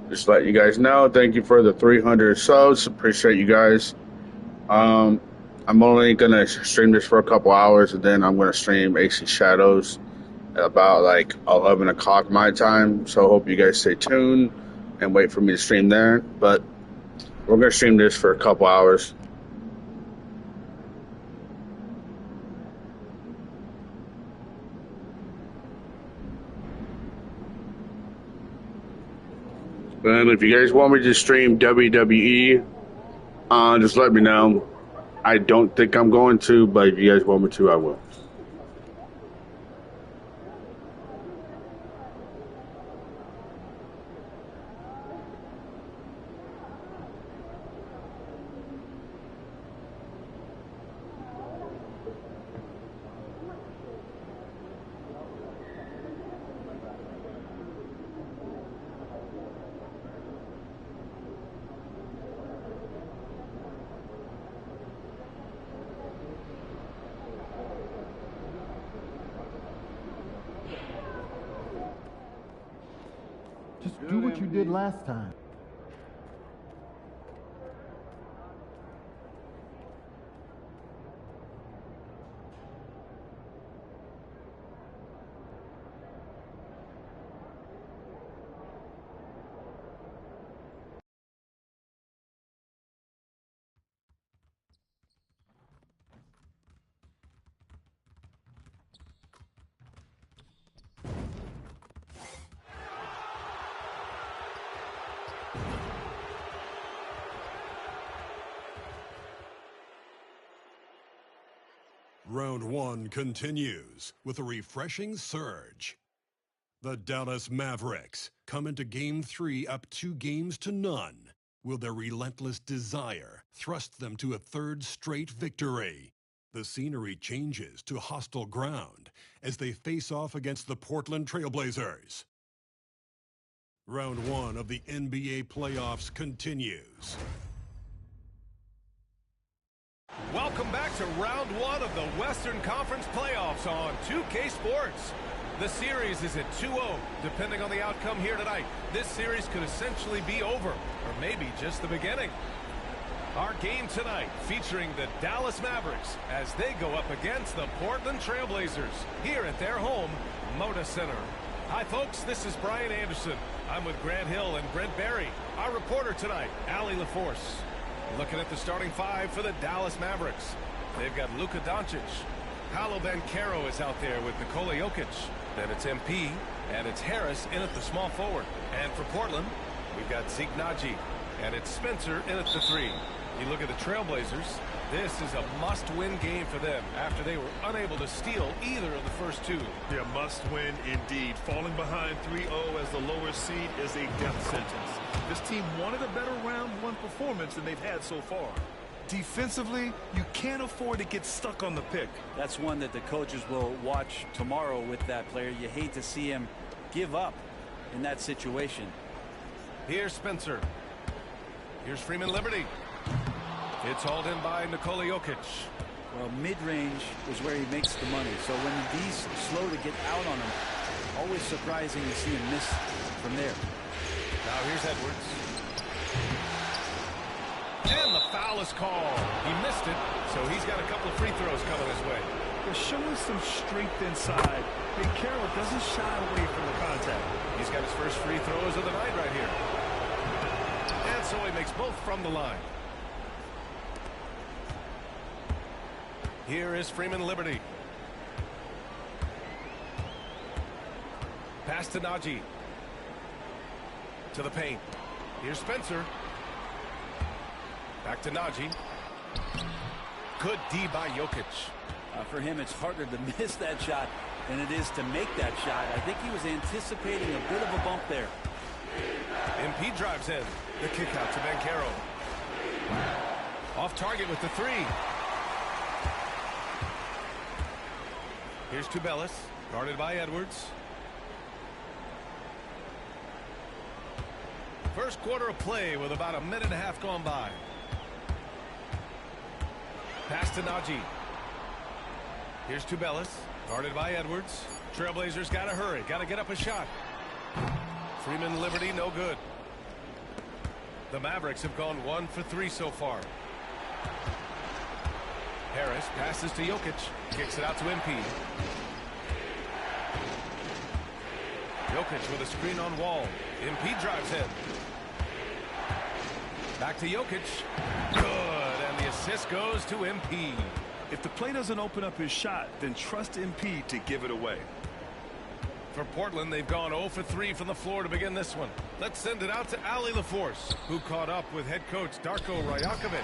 Just let you guys know. Thank you for the 300 subs. Appreciate you guys. Um, I'm only gonna stream this for a couple hours, and then I'm gonna stream AC Shadows at about like 11 o'clock my time. So I hope you guys stay tuned and wait for me to stream there. But we're gonna stream this for a couple hours. And if you guys want me to stream WWE, just let me know. I don't think I'm going to, but if you guys want me to, I will. Just do what you did last time. Round one continues with a refreshing surge. The Dallas Mavericks come into Game 3 up 2-0. Will their relentless desire thrust them to a third straight victory? The scenery changes to hostile ground as they face off against the Portland Trailblazers. Round one of the NBA playoffs continues. Welcome back to round one of the Western Conference playoffs on 2K Sports. The series is at 2-0. Depending on the outcome here tonight, this series could essentially be over, or maybe just the beginning. Our game tonight featuring the Dallas Mavericks as they go up against the Portland Trailblazers here at their home, Moda Center. Hi folks, this is Brian Anderson. I'm with Grant Hill and Brent Barry. Our reporter tonight, Allie LaForce. Looking at the starting five for the Dallas Mavericks. They've got Luka Doncic. Paolo Banchero is out there with Nikola Jokic. Then it's MP, and it's Harris in at the small forward. And for Portland, we've got Zeke Naji, and it's Spencer in at the three. You look at the Trailblazers, this is a must-win game for them after they were unable to steal either of the first two. Yeah, must-win indeed. Falling behind 3-0 as the lower seed is a death sentence. This team wanted a better round one performance than they've had so far. Defensively, you can't afford to get stuck on the pick. That's one that the coaches will watch tomorrow with that player. You hate to see him give up in that situation. Here's Spencer. Here's Freeman Liberty. It's hauled in by Nikola Jokic. Well, mid-range is where he makes the money. So when D's slow to get out on him, always surprising to see him miss from there. Now here's Edwards. And the foul is called. He missed it, so he's got a couple of free throws coming his way. They're showing some strength inside. And Carroll doesn't shy away from the contact. He's got his first free throws of the night right here. And so he makes both from the line. Here is Freeman Liberty. Pass to Naji. To the paint. Here's Spencer. Back to Naji. Good D by Jokic. For him, it's harder to miss that shot than it is to make that shot. I think he was anticipating a bit of a bump there. MP drives in. The kick out to Banchero. Off target with the three. Here's Tubelis, guarded by Edwards. First quarter of play with about a minute and a half gone by. Pass to Naji. Here's Tubelis, guarded by Edwards. Trailblazers got to hurry, got to get up a shot. Freeman Liberty, no good. The Mavericks have gone 1 for 3 so far. Harris passes to Jokic. Kicks it out to MP. Jokic with a screen on Wall. MP drives in. Back to Jokic. Good, and the assist goes to MP. If the play doesn't open up his shot, then trust MP to give it away. For Portland, they've gone 0 for 3 from the floor to begin this one. Let's send it out to Ali LaForce, who caught up with head coach Darko Rajakovic.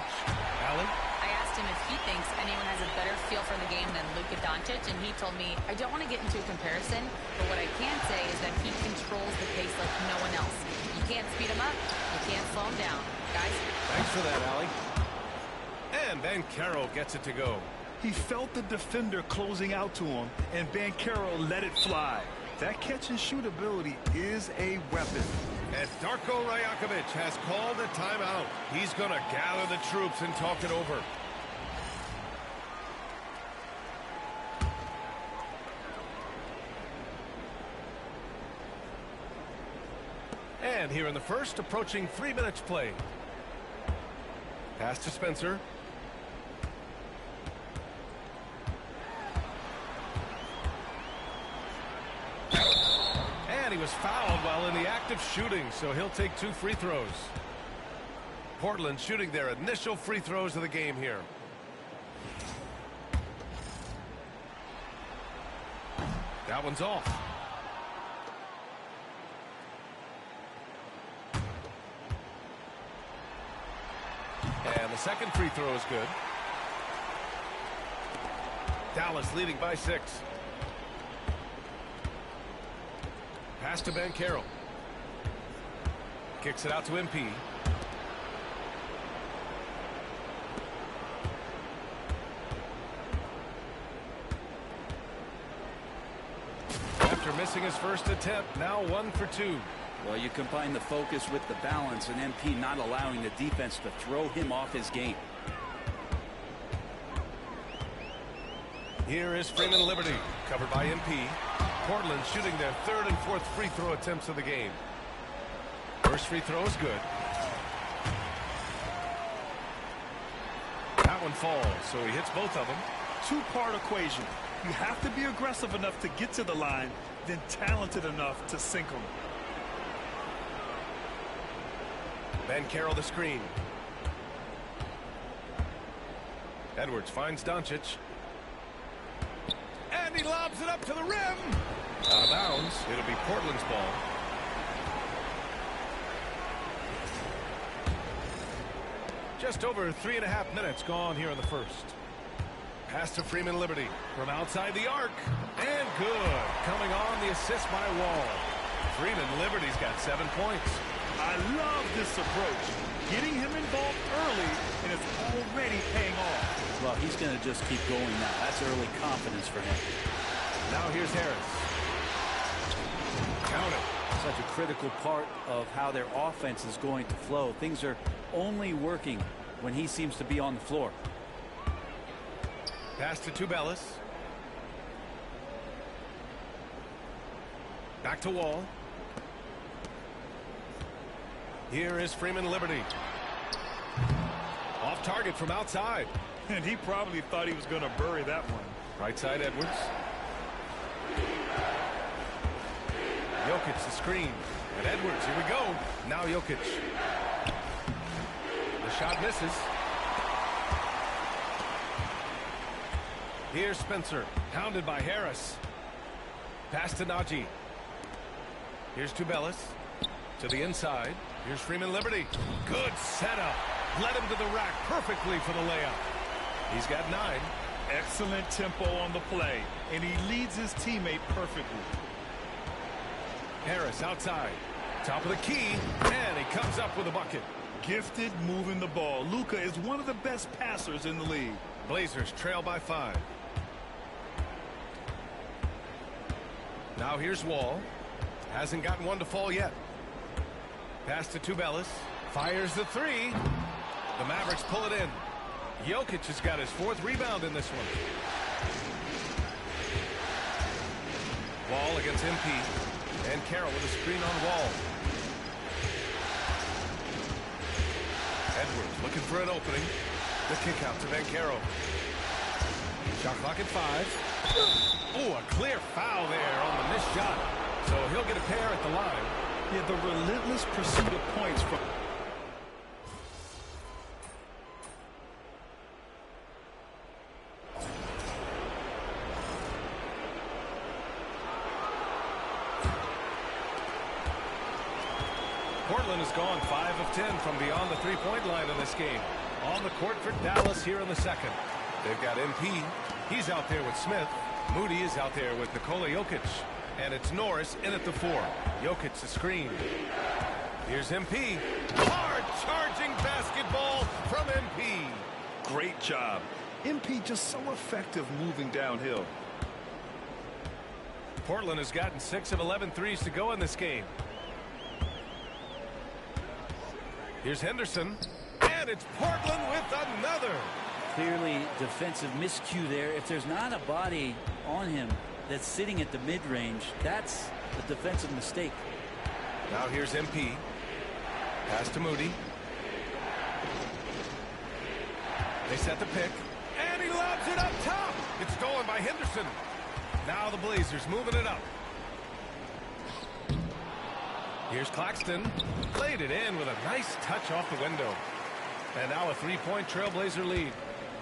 Ali? I asked him if he thinks anyone has a better feel for the game than Luka Doncic, and he told me, I don't want to get into a comparison, but what I can say is that he controls the pace like no one else. You can't speed him up, you can't slow him down. Guys? Thanks for that, Ali. And Banchero gets it to go. He felt the defender closing out to him, and Banchero let it fly. That catch-and-shoot ability is a weapon. And Darko Rajakovic has called a timeout. He's going to gather the troops and talk it over. And here in the first, approaching 3 minutes play. Pass to Spencer. And he was fouled while in the act of shooting, so he'll take 2 free throws. Portland shooting their initial free throws of the game here. That one's off. And the second free throw is good. Dallas leading by 6. Pass to Banchero. Kicks it out to MP. After missing his first attempt, now 1 for 2. Well, you combine the focus with the balance, and MP not allowing the defense to throw him off his game. Here is Freeman Liberty, covered by MP. Portland shooting their 3rd and 4th free throw attempts of the game. First free throw is good. That one falls, so he hits both of them. 2-part equation. You have to be aggressive enough to get to the line, then talented enough to sink them. Banchero the screen. Edwards finds Doncic. And he lobs it up to the rim. Out of bounds. It'll be Portland's ball. Just over 3.5 minutes gone here in the first. Pass to Freeman Liberty from outside the arc. And good. Coming on the assist by Wall. Freeman Liberty's got 7 points. I love this approach. Getting him involved early, and it's already paying off. Well, he's going to just keep going now. That's early confidence for him. Now here's Harris. Count it. Such a critical part of how their offense is going to flow. Things are only working when he seems to be on the floor. Pass to Tubelis. Back to Wall. Here is Freeman Liberty. Off target from outside. And he probably thought he was going to bury that one. Right side Edwards. Jokic the screen. And Edwards, here we go. Now Jokic. The shot misses. Here's Spencer. Pounded by Harris. Pass to Najee. Here's Tubelis. To the inside. Here's Freeman Liberty. Good setup. Led him to the rack perfectly for the layup. He's got 9. Excellent tempo on the play, and he leads his teammate perfectly. Harris outside. Top of the key, and he comes up with a bucket. Gifted moving the ball. Luka is one of the best passers in the league. Blazers trail by 5. Now here's Wall. Hasn't gotten one to fall yet. Pass to Tubelis. Fires the 3. The Mavericks pull it in. Jokic has got his 4th rebound in this one. Wall against MP. Carroll with a screen on Wall. Edwards looking for an opening. The kick out to Carroll. Shot clock at 5. Oh, a clear foul there on the missed shot. So he'll get a pair at the line. Yeah, the relentless pursuit of points from... Portland has gone 5 of 10 from beyond the three-point line in this game. On the court for Dallas here in the second. They've got MP. He's out there with Smith. Moody is out there with Nikola Jokic. And it's Norris in at the 4. Jokic the screen. Here's MP. Hard charging basketball from MP. Great job. MP just so effective moving downhill. Portland has gotten 6 of 11 threes to go in this game. Here's Henderson. And it's Portland with another. Clearly defensive miscue there. If there's not a body on him that's sitting at the mid-range, that's a defensive mistake. Now here's MP. Pass to Moody. They set the pick. And he lobs it up top. It's stolen by Henderson. Now the Blazers moving it up. Here's Claxton. Laid it in with a nice touch off the window. And now a three-point Trailblazer lead.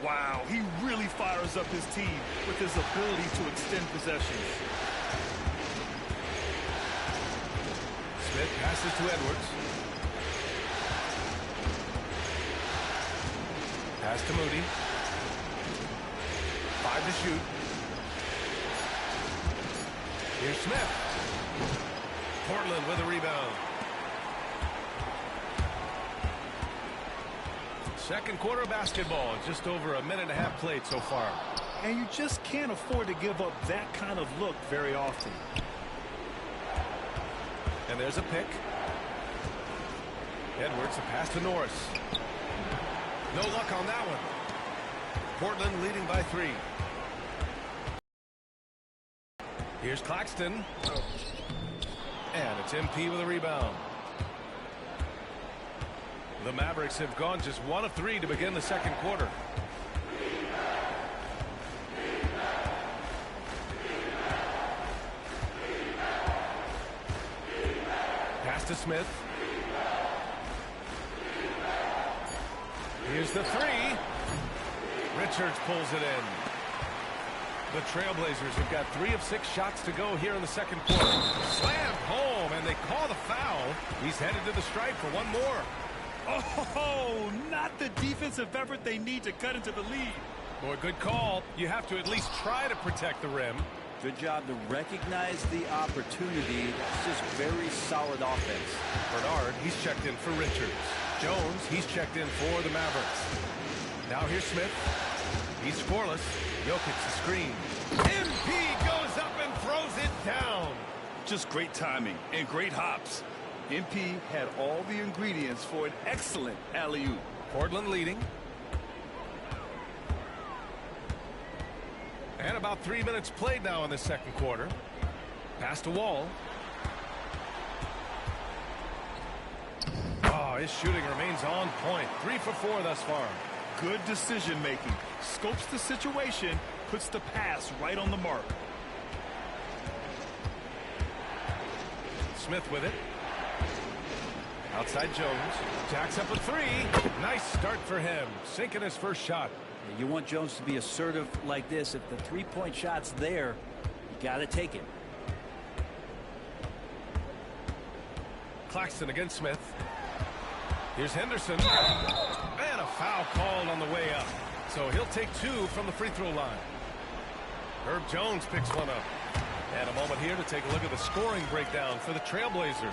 Wow, he really fires up his team with his ability to extend possessions. Smith passes to Edwards. Pass to Moody. 5 to shoot. Here's Smith. Portland with a rebound. Second quarter basketball. Just over a minute and a half played so far. And you just can't afford to give up that kind of look very often. And there's a pick. Edwards, a pass to Norris. No luck on that one. Portland leading by 3. Here's Claxton. And it's MP with a rebound. The Mavericks have gone just 1 of 3 to begin the second quarter. Pass to Smith. Here's the 3. Richards pulls it in. The Trailblazers have got 3 of 6 shots to go here in the second quarter. Slammed home, and they call the foul. He's headed to the stripe for one more. Oh, not the defensive effort they need to cut into the lead. Boy, good call. You have to at least try to protect the rim. Good job to recognize the opportunity. That's just very solid offense. Bernard, he's checked in for Richards. Jones, he's checked in for the Mavericks. Now here's Smith. He's scoreless. Jokic the screen. MP goes up and throws it down. Just great timing and great hops. MP had all the ingredients for an excellent alley-oop. Portland leading. And about 3 minutes played now in the second quarter. Pass to Wall. Oh, his shooting remains on point. 3 for 4 thus far. Good decision-making. Scopes the situation, puts the pass right on the mark. Smith with it. Outside Jones. Jacks up a 3. Nice start for him. Sinking his first shot. You want Jones to be assertive like this. If the three-point shot's there, you got to take it. Claxton against Smith. Here's Henderson. And a foul called on the way up. So he'll take 2 from the free throw line. Herb Jones picks one up. And a moment here to take a look at the scoring breakdown for the Trailblazers.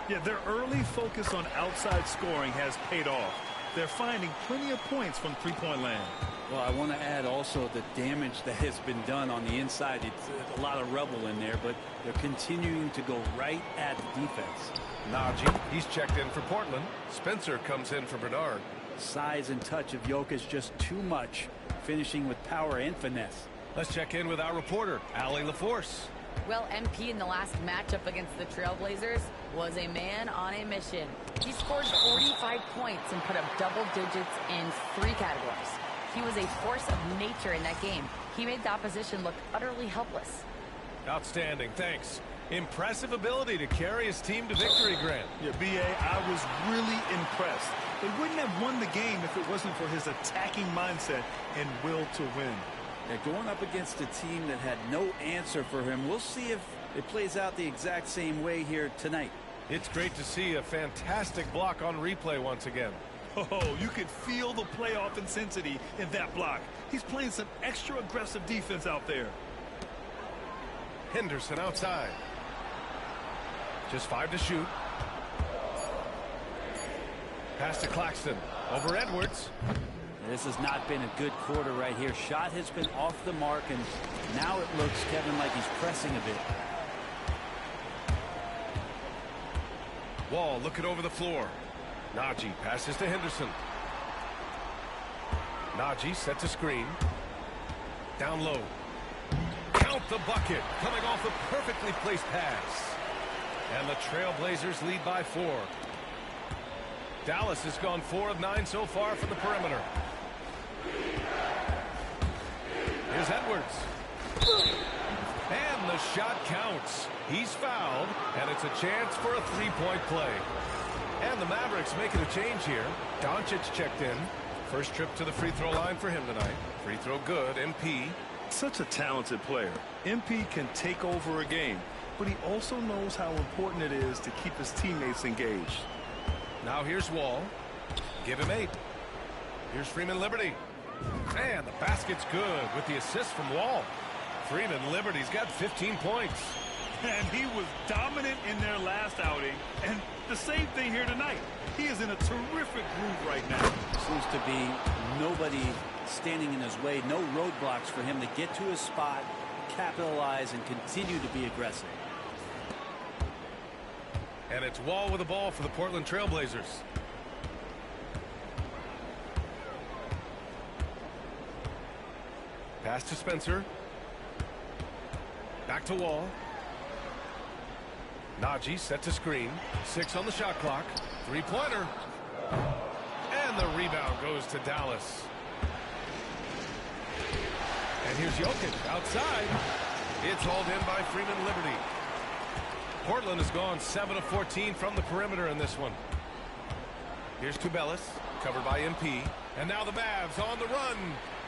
Yeah, their early focus on outside scoring has paid off. They're finding plenty of points from three-point land. Well, I want to add also the damage that has been done on the inside. It's a lot of rubble in there, but they're continuing to go right at the defense. Najee, he's checked in for Portland. Spencer comes in for Bernard. Size and touch of Jokic just too much, finishing with power and finesse. Let's check in with our reporter, Allie LaForce. Well, MP in the last matchup against the Trailblazers was a man on a mission. He scored 45 points and put up double digits in 3 categories. He was a force of nature in that game. He made the opposition look utterly helpless. Outstanding, thanks. Impressive ability to carry his team to victory, Grant. Yeah, B.A., I was really impressed. They wouldn't have won the game if it wasn't for his attacking mindset and will to win. Yeah, going up against a team that had no answer for him. We'll see if it plays out the exact same way here tonight. It's great to see a fantastic block on replay once again. Oh, you could feel the playoff intensity in that block. He's playing some extra aggressive defense out there. Henderson outside. Just 5 to shoot. Pass to Claxton. Over Edwards. This has not been a good quarter right here. Shot has been off the mark, and now it looks, Kevin, like he's pressing a bit. Wall looking over the floor. Najee passes to Henderson. Najee sets a screen. Down low. Count the bucket. Coming off a perfectly placed pass. And the Trailblazers lead by 4. Dallas has gone 4 of 9 so far from the perimeter. Here's Edwards. And the shot counts. He's fouled, and it's a chance for a 3-point play. And the Mavericks making a change here. Doncic checked in. First trip to the free throw line for him tonight. Free throw good. MP. Such a talented player. MP can take over a game, but he also knows how important it is to keep his teammates engaged. Now here's Wall. Give him 8. Here's Freeman Liberty. And the basket's good with the assist from Wall. Freeman Liberty's got 15 points. And he was dominant in their last outing. And the same thing here tonight. He is in a terrific groove right now. Seems to be nobody standing in his way. No roadblocks for him to get to his spot, capitalize, and continue to be aggressive. And it's Wall with the ball for the Portland Trailblazers. Pass to Spencer. Back to Wall. Najee set to screen. 6 on the shot clock. 3-pointer. And the rebound goes to Dallas. And here's Jokic outside. It's hauled in by Freeman Liberty. Portland has gone 7 of 14 from the perimeter in this one. Here's Tubelis, covered by MP. And now the Mavs on the run.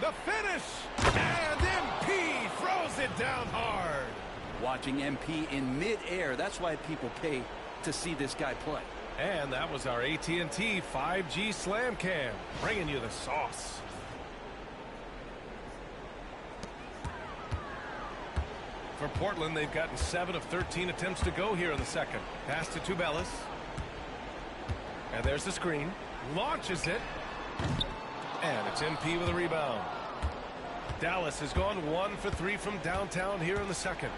The finish! And MP throws it down hard. Watching MP in mid-air, that's why people pay to see this guy play. And that was our AT&T 5G Slam Cam, bringing you the sauce. For Portland, they've gotten 7 of 13 attempts to go here in the second. Pass to Tubelis. And there's the screen. Launches it. And it's MP with a rebound. Dallas has gone 1 for 3 from downtown here in the second.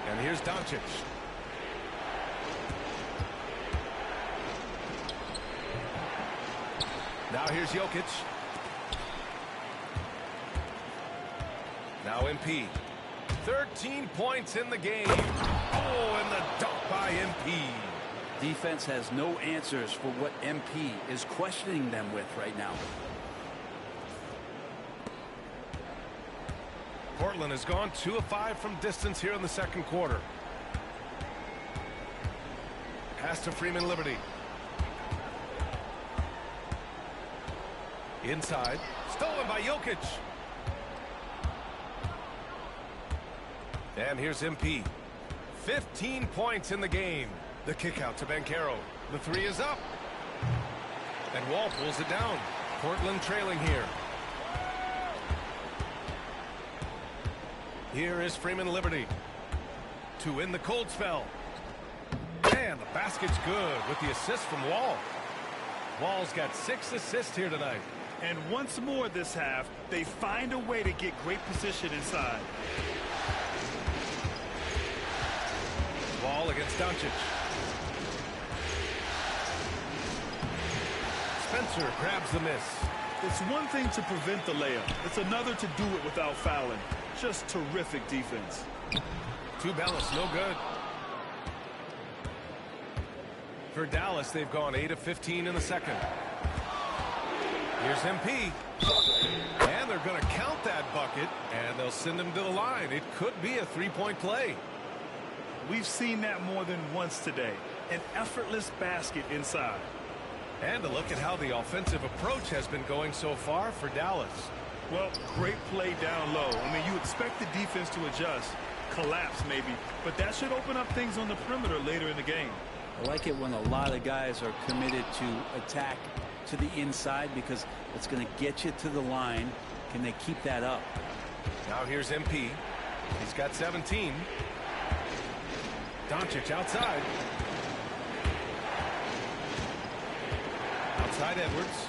And here's Doncic. Now here's Jokic. Now MP. 13 points in the game. Oh, and the dunk by MP. Defense has no answers for what MP is questioning them with right now. Portland has gone 2 of 5 from distance here in the second quarter. Pass to Freeman Liberty. Inside. Stolen by Jokic. And here's MP. 15 points in the game. The kick out to Banchero. The 3 is up. And Wall pulls it down. Portland trailing here. Here is Freeman Liberty to end the cold spell. And the basket's good with the assist from Wall. Wall's got 6 assists here tonight. And once more this half, they find a way to get great position inside. Wall against Doncic. Spencer grabs the miss. It's one thing to prevent the layup. It's another to do it without fouling. Just terrific defense. Tubelis, no good. For Dallas, they've gone 8 of 15 in the second. Here's MP. And they're going to count that bucket, and they'll send him to the line. It could be a three-point play. We've seen that more than once today. An effortless basket inside. And a look at how the offensive approach has been going so far for Dallas. Well, great play down low. I mean, you expect the defense to adjust, collapse maybe, but that should open up things on the perimeter later in the game. I like it when a lot of guys are committed to attack to the inside because it's going to get you to the line. Can they keep that up? Now here's MP. He's got 17. Doncic outside. Outside Edwards.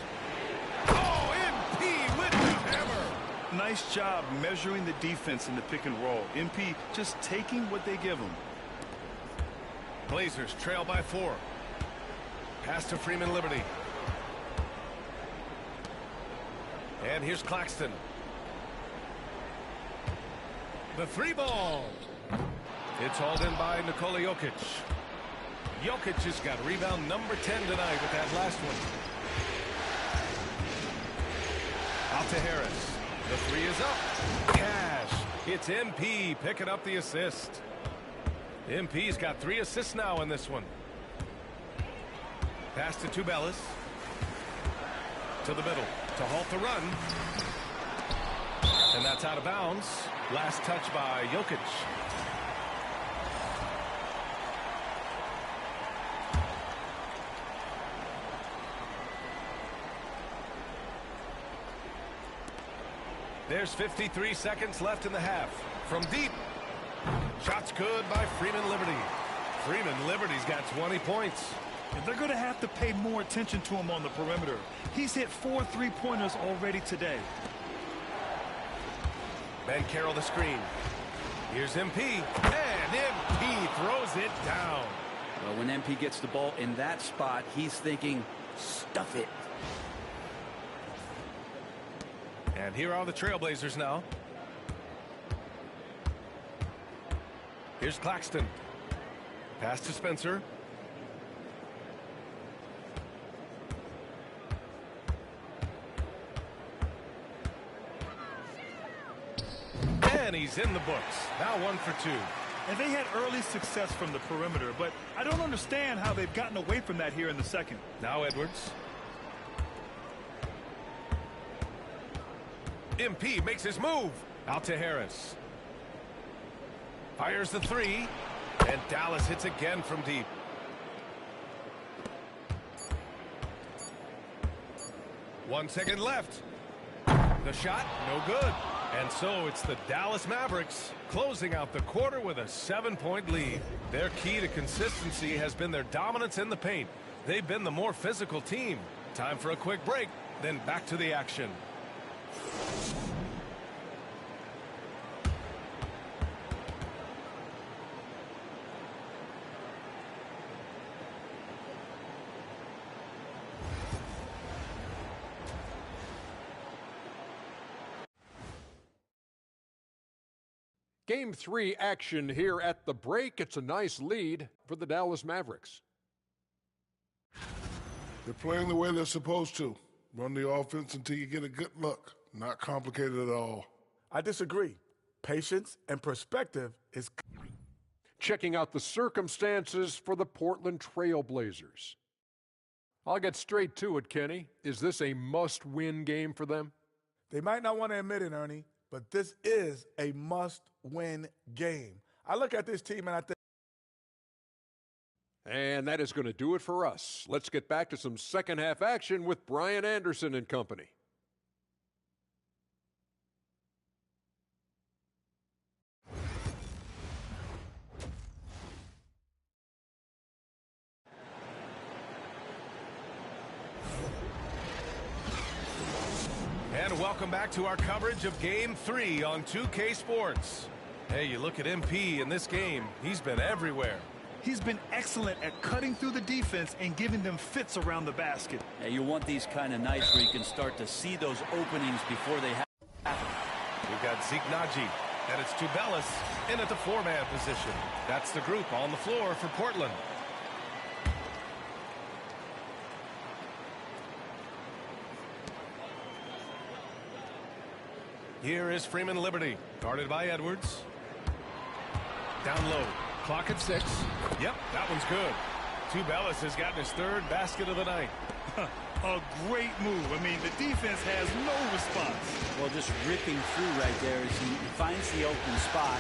Oh, MP with the hammer. Nice job measuring the defense in the pick and roll. MP just taking what they give him. Blazers trail by 4. Pass to Freeman Liberty. And here's Claxton. The 3-ball. It's hauled in by Nikola Jokic. Jokic has got rebound number 10 tonight with that last one. Out to Harris. The 3 is up. Cash. It's MP picking up the assist. MP's got 3 assists now in this one. Pass to Tubelis. To the middle. To halt the run. And that's out of bounds. Last touch by Jokic. There's 53 seconds left in the half. From deep. Shots good by Freeman Liberty. Freeman Liberty's got 20 points. And they're going to have to pay more attention to him on the perimeter. He's hit 4 3-pointers already today. Ben Carroll the screen. Here's MP. And MP throws it down. Well, when MP gets the ball in that spot, he's thinking, stuff it. And here are the Trailblazers now. Here's Claxton. Pass to Spencer. And he's in the books. Now 1 for 2. And they had early success from the perimeter, but I don't understand how they've gotten away from that here in the second. Now Edwards. MP makes his move. Out to Harris. Fires the 3. And Dallas hits again from deep. One second left. The shot, no good. And so it's the Dallas Mavericks closing out the quarter with a 7-point lead. Their key to consistency has been their dominance in the paint. They've been the more physical team. Time for a quick break, then back to the action. Game 3 action here at the break. It's a nice lead for the Dallas Mavericks. They're playing the way they're supposed to. Run the offense until you get a good look. Not complicated at all. I disagree. Patience and perspective is... Checking out the circumstances for the Portland Trailblazers. I'll get straight to it, Kenny. Is this a must-win game for them? They might not want to admit it, Ernie, but this is a must-win game. I look at this team and I think... And that is going to do it for us. Let's get back to some second-half action with Brian Anderson and company. And welcome back to our coverage of Game 3 on 2K Sports. Hey, you look at MP in this game, he's been everywhere. He's been excellent at cutting through the defense and giving them fits around the basket. Yeah, you want these kind of nights where you can start to see those openings before they happen. We've got Zeke Naji, and it's Tubelis in at the 4-man position. That's the group on the floor for Portland. Here is Freeman Liberty, guarded by Edwards. Down low, clock at 6. Yep, that one's good. Tubelis has gotten his 3rd basket of the night. A great move. I mean, the defense has no response. Well, just ripping through right there as he finds the open spot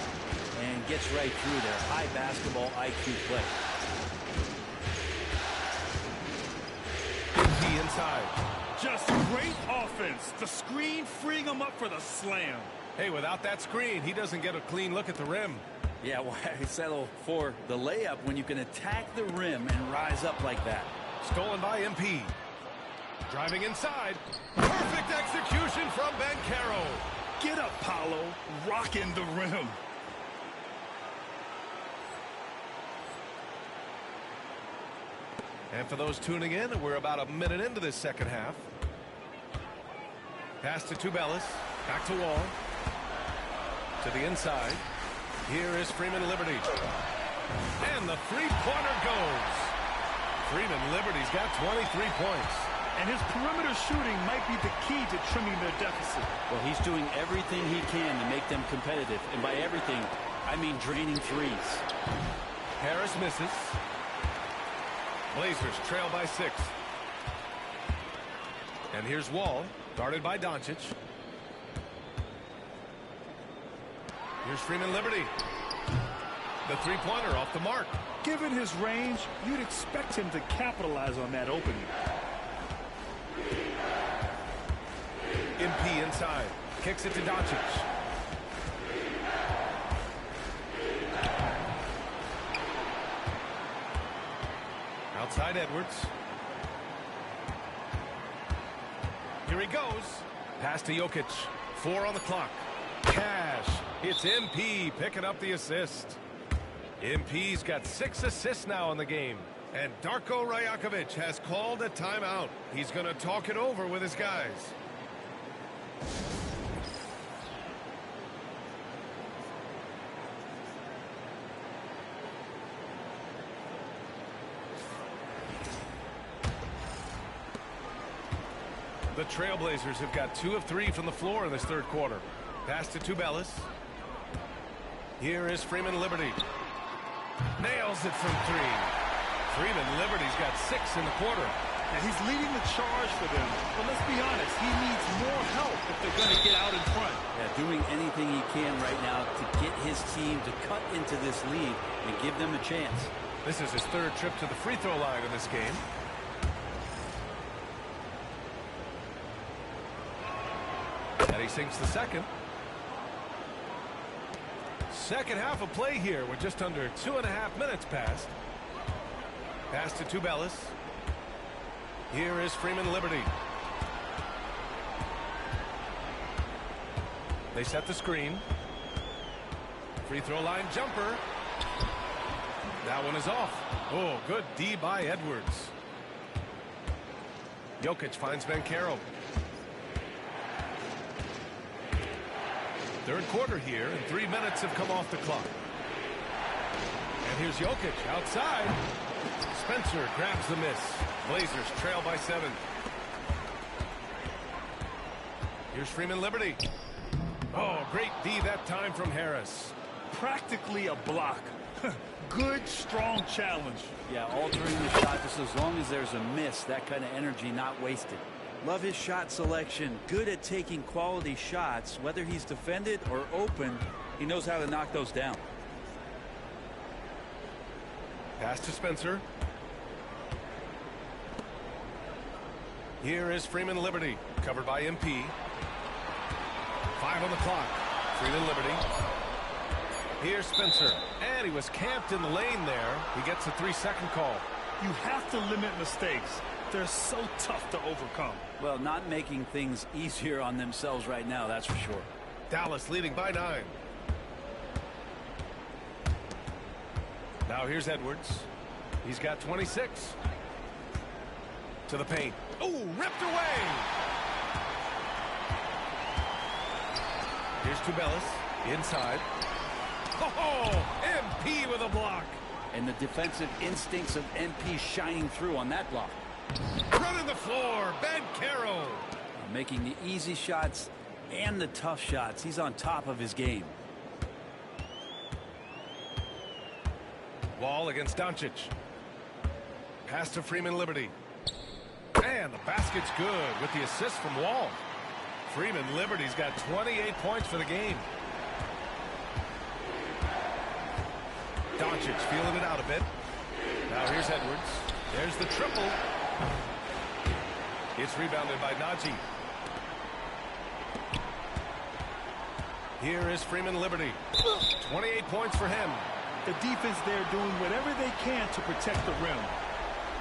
and gets right through there. High basketball IQ play. MP inside. Just great offense. The screen freeing him up for the slam. Hey, without that screen, he doesn't get a clean look at the rim. Yeah, why settle for the layup when you can attack the rim and rise up like that? Stolen by MP. Driving inside. Perfect execution from Banchero. Get up, Paolo. Rocking the rim. And for those tuning in, we're about a minute into this second half. Pass to Tubelis. Back to Wall. To the inside. Here is Freeman Liberty. And the three-pointer goes. Freeman Liberty's got 23 points. And his perimeter shooting might be the key to trimming their deficit. Well, he's doing everything he can to make them competitive. And by everything, I mean draining threes. Harris misses. Blazers trail by 6. And here's Wall, guarded by Doncic. Here's Freeman Liberty. The three-pointer off the mark. Given his range, you'd expect him to capitalize on that opening. MP inside. Kicks it to Doncic. Outside Edwards. Here he goes. Pass to Jokic. 4 on the clock. Cash. It's MP picking up the assist. MP's got 6 assists now in the game. And Darko Rajakovic has called a timeout. He's going to talk it over with his guys. The Trailblazers have got 2 of 3 from the floor in this third quarter. Pass to Tubelis. Here is Freeman Liberty. Nails it from 3. Freeman Liberty's got 6 in the quarter. And he's leading the charge for them. But let's be honest, he needs more help if they're going to get out in front. Yeah, doing anything he can right now to get his team to cut into this lead and give them a chance. This is his 3rd trip to the free throw line in this game. And he sinks the second. Second half of play here with just under 2.5 minutes passed. Pass to Tubelis. Here is Freeman Liberty. They set the screen. Free throw line jumper. That one is off. Oh, good D by Edwards. Jokic finds Banchero. Third quarter here, and 3 minutes have come off the clock. And here's Jokic outside. Spencer grabs the miss. Blazers trail by 7. Here's Freeman Liberty. Oh, great D that time from Harris. Practically a block. Good, strong challenge. Yeah, altering the shot just as long as there's a miss, that kind of energy not wasted. Love his shot selection. Good at taking quality shots. Whether he's defended or open, he knows how to knock those down. Pass to Spencer. Here is Freeman Liberty, covered by MP. 5 on the clock. Freeman Liberty. Here's Spencer. And he was camped in the lane there. He gets a 3-second call. You have to limit mistakes. They're so tough to overcome. Well, not making things easier on themselves right now, that's for sure. Dallas leading by 9. Now here's Edwards. He's got 26. To the paint. Oh, ripped away. Here's Tubelis inside. Oh, MP with a block. And the defensive instincts of MP shining through on that block. Running the floor, Bancaro. Making the easy shots and the tough shots. He's on top of his game. Wall against Doncic. Pass to Freeman Liberty. And the basket's good with the assist from Wall. Freeman Liberty's got 28 points for the game. Doncic feeling it out a bit. Now here's Edwards. There's the triple. It's rebounded by Najee. Here is Freeman Liberty. 28 points for him. The defense there doing whatever they can to protect the rim.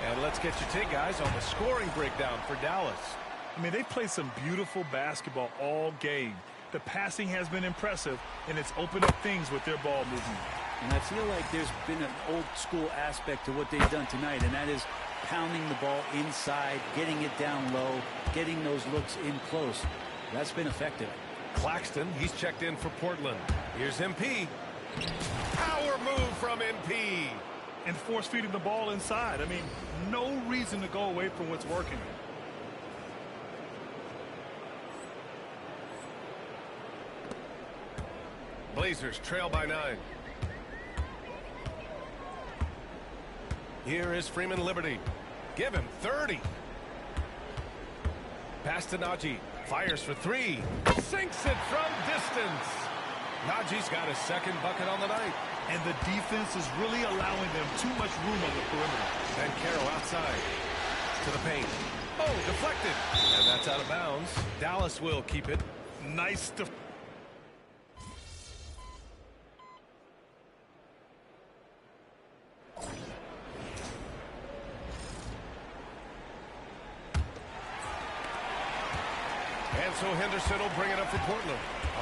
And let's get your take, guys, on the scoring breakdown for Dallas. I mean, they've played some beautiful basketball all game. The passing has been impressive, and it's opened up things with their ball movement. And I feel like there's been an old-school aspect to what they've done tonight, and that is pounding the ball inside, getting it down low, getting those looks in close. That's been effective. Claxton, he's checked in for Portland. Here's MP. Power move from MP. And force-feeding the ball inside. I mean, no reason to go away from what's working. Blazers trail by 9. Here is Freeman Liberty. Give him 30. Pass to Najee. Fires for 3. Sinks it from distance. Najee's got his second bucket on the night. And the defense is really allowing them too much room on the perimeter. Bancaro outside. To the paint. Oh, deflected. And that's out of bounds. Dallas will keep it. Nice And so Henderson will bring it up for Portland.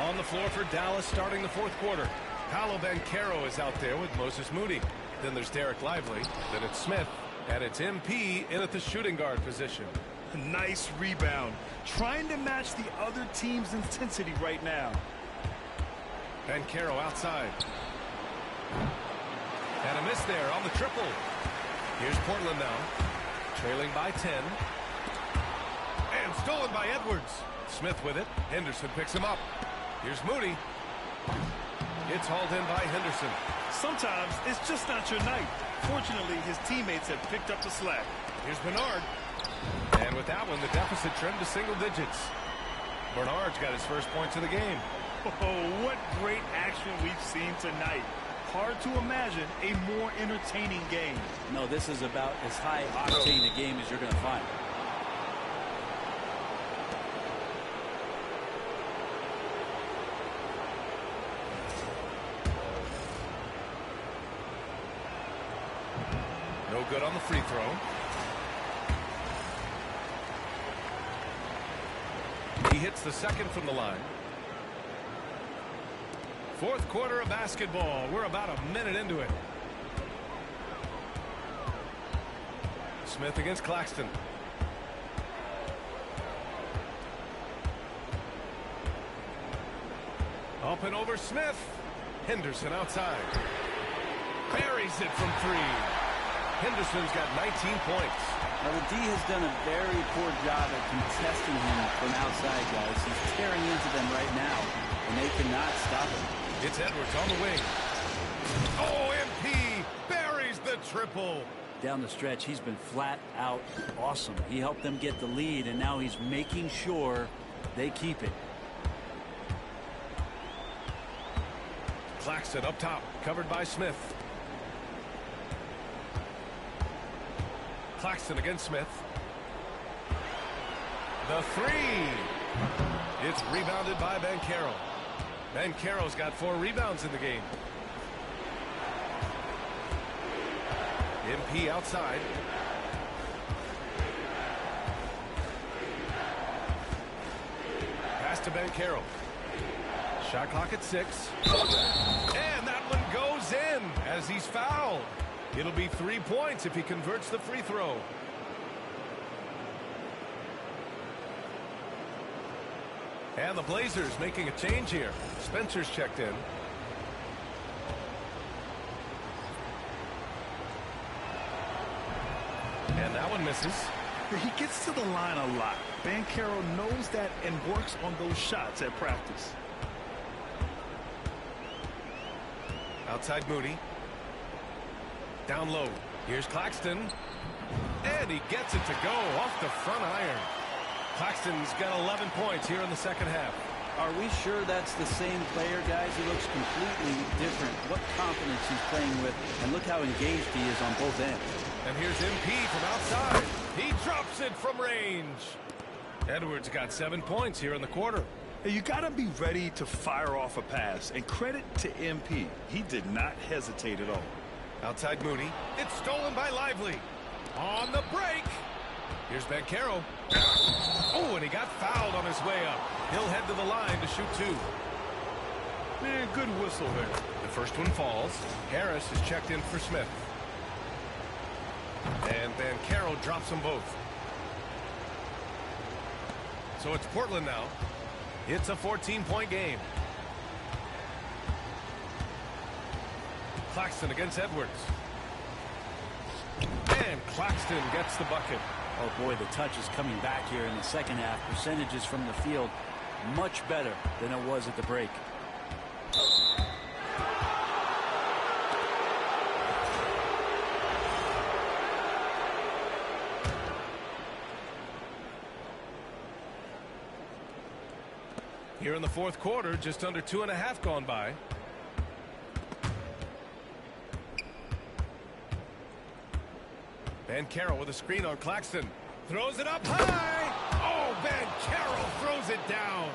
On the floor for Dallas starting the fourth quarter. Paolo Bancaro is out there with Moses Moody. Then there's Derek Lively. Then it's Smith. And it's MP in at the shooting guard position. Nice rebound. Trying to match the other team's intensity right now. Bancaro outside. And a miss there on the triple. Here's Portland now. Trailing by 10. And stolen by Edwards. Smith with it. Henderson picks him up. Here's Moody. It's hauled in by Henderson. Sometimes it's just not your night. Fortunately, his teammates have picked up the slack. Here's Bernard. And with that one, the deficit trimmed to single digits. Bernard's got his first points of the game. Oh, what great action we've seen tonight. Hard to imagine a more entertaining game. No, this is about as high octane a game as you're going to find. No good on the free throw. He hits the second from the line. Fourth quarter of basketball. We're about a minute into it. Smith against Claxton. Up and over Smith. Henderson outside. Buries it from 3. Henderson's got 19 points. Now, the D has done a very poor job at contesting him from outside, guys. He's tearing into them right now, and they cannot stop him. It's Edwards on the wing. Oh, MP buries the triple. Down the stretch, he's been flat out awesome. He helped them get the lead, and now he's making sure they keep it. Claxton up top, covered by Smith. Claxton against Smith. The 3. It's rebounded by Bancaro. Bancaro's got 4 rebounds in the game. MP outside. Pass to Bancaro. Shot clock at 6. And that one goes in as he's fouled. It'll be 3 points if he converts the free throw. And the Blazers making a change here. Spencer's checked in. And that one misses. He gets to the line a lot. Banchero knows that and works on those shots at practice. Outside Moody. Down low. Here's Claxton. And he gets it to go off the front iron. Claxton's got 11 points here in the second half. Are we sure that's the same player, guys? He looks completely different. What confidence he's playing with, and look how engaged he is on both ends. And here's MP from outside. He drops it from range. Edwards got 7 points here in the quarter. Hey, you got to be ready to fire off a pass, and credit to MP. He did not hesitate at all. Outside Moody. It's stolen by Lively. On the break. Here's Banchero. Oh, and he got fouled on his way up. He'll head to the line to shoot 2. Man, good whistle there. The first one falls. Harris is checked in for Smith. And Banchero drops them both. So it's Portland now. It's a 14-point game. Claxton against Edwards. And Claxton gets the bucket. Oh, boy, the touch is coming back here in the second half. Percentages from the field much better than it was at the break. Here in the fourth quarter, just under 2.5 gone by. Banchero with a screen on Claxton. Throws it up high. Oh, Banchero throws it down.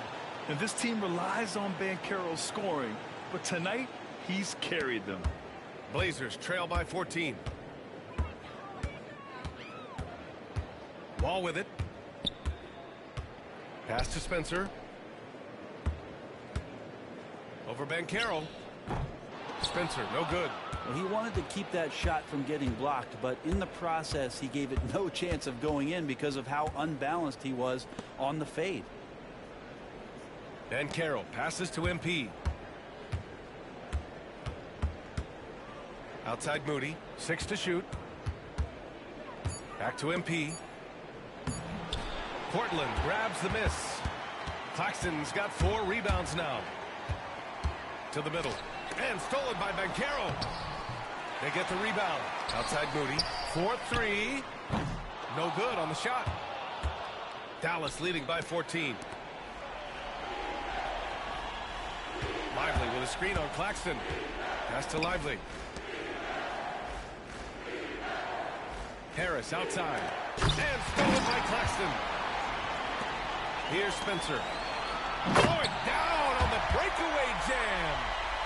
And this team relies on Banchero's scoring, but tonight he's carried them. Blazers trail by 14. Wall with it. Pass to Spencer. Over Banchero. Spencer, no good. Well, he wanted to keep that shot from getting blocked, but in the process, he gave it no chance of going in because of how unbalanced he was on the fade. Banchero passes to MP. Outside Moody. 6 to shoot. Back to MP. Portland grabs the miss. Claxton's got 4 rebounds now. To the middle. And stolen by Banchero. They get the rebound. Outside Moody. 4-3. No good on the shot. Dallas leading by 14. Lively with a screen on Claxton. Pass to Lively. Harris outside. And stolen by Claxton. Here's Spencer. Going down on the breakaway jam.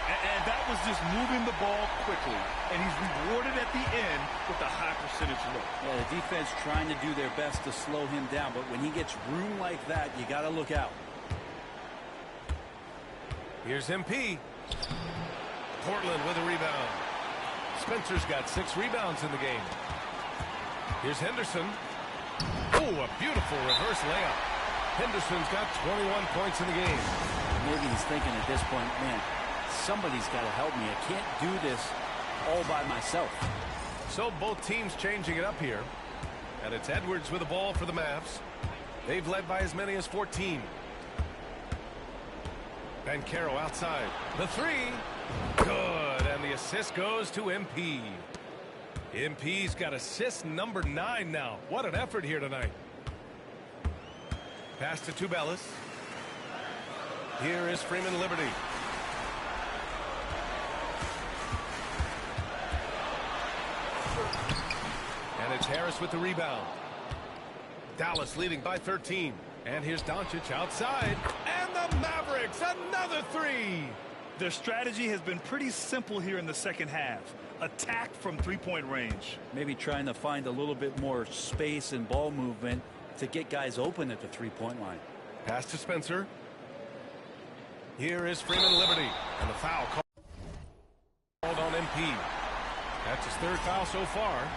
And that was just moving the ball quickly. And he's rewarded at the end with a high percentage look. Yeah, the defense trying to do their best to slow him down, but when he gets room like that, you got to look out. Here's MP. Portland with a rebound. Spencer's got 6 rebounds in the game. Here's Henderson. Oh, a beautiful reverse layup. Henderson's got 21 points in the game. Maybe he's thinking at this point, man, somebody's got to help me. I can't do this all by myself. So both teams changing it up here. And it's Edwards with the ball for the Mavs. They've led by as many as 14. Banchero outside. The 3. Good. And the assist goes to MP. MP's got assist number 9 now. What an effort here tonight. Pass to Tubelis. Here is Freeman Liberty. And it's Harris with the rebound. Dallas leading by 13. And here's Doncic outside. And the Mavericks, another 3. Their strategy has been pretty simple here in the second half. Attack from three-point range. Maybe trying to find a little bit more space and ball movement to get guys open at the three-point line. Pass to Spencer. Here is Freeman Liberty. And the foul called on MP. That's his third foul so far.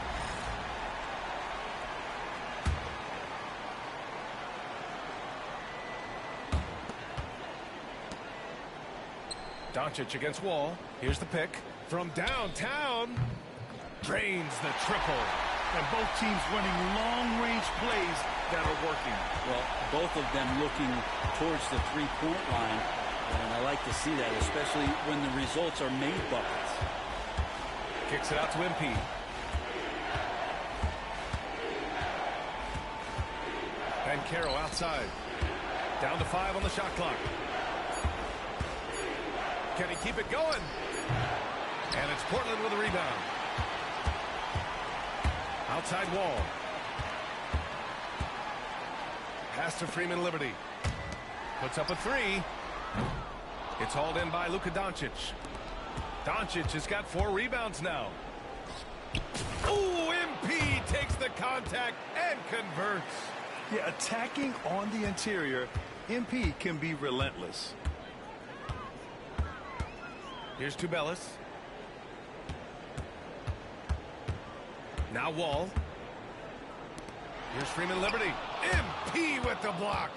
Doncic against Wall. Here's the pick from downtown. Drains the triple. And both teams running long-range plays that are working. Well, both of them looking towards the three-point line. And I like to see that, especially when the results are made buckets. Kicks it out to MP. And Caro outside. Down to 5 on the shot clock. Can he keep it going? And it's Portland with a rebound. Outside Wall. Pass to Freeman Liberty. Puts up a 3. It's hauled in by Luka Doncic. Doncic has got 4 rebounds now. Ooh, MP takes the contact and converts. Yeah, attacking on the interior, MP can be relentless. Here's Tubelis. Now Wall. Here's Freeman Liberty. MP with the block.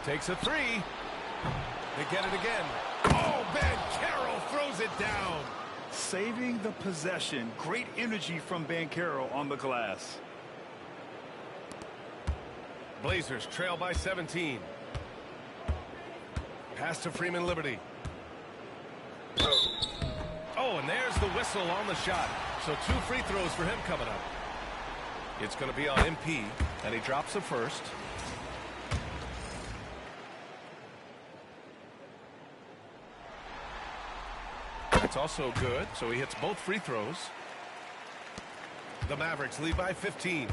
Takes a 3. They get it again. Oh, Banchero throws it down. Saving the possession. Great energy from Banchero on the glass. Blazers trail by 17. Pass to Freeman Liberty. Oh, and there's the whistle on the shot. So 2 free throws for him coming up. It's going to be on MP, and he drops the first. It's also good, so he hits both free throws. The Mavericks lead by 15.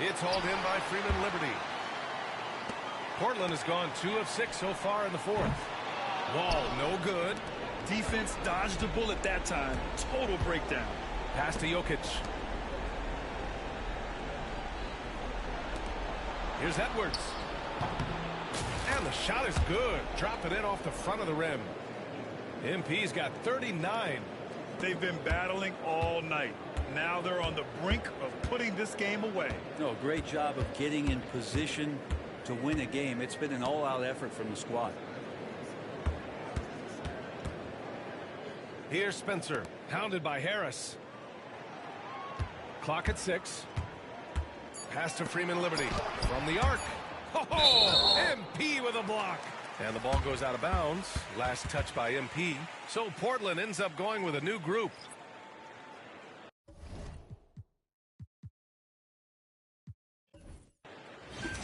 It's hauled in by Freeman Liberty. Portland has gone 2 of 6 so far in the 4th. Wall, no good. Defense dodged a bullet that time. Total breakdown. Pass to Jokic. Here's Edwards. And the shot is good. Drop it in off the front of the rim. MP's got 39. They've been battling all night. Now they're on the brink of putting this game away. No, great job of getting in position to win a game. It's been an all-out effort from the squad. Here's Spencer, pounded by Harris. Clock at 6. Pass to Freeman Liberty from the arc. Oh, MP with a block. And the ball goes out of bounds. Last touch by MP. So Portland ends up going with a new group.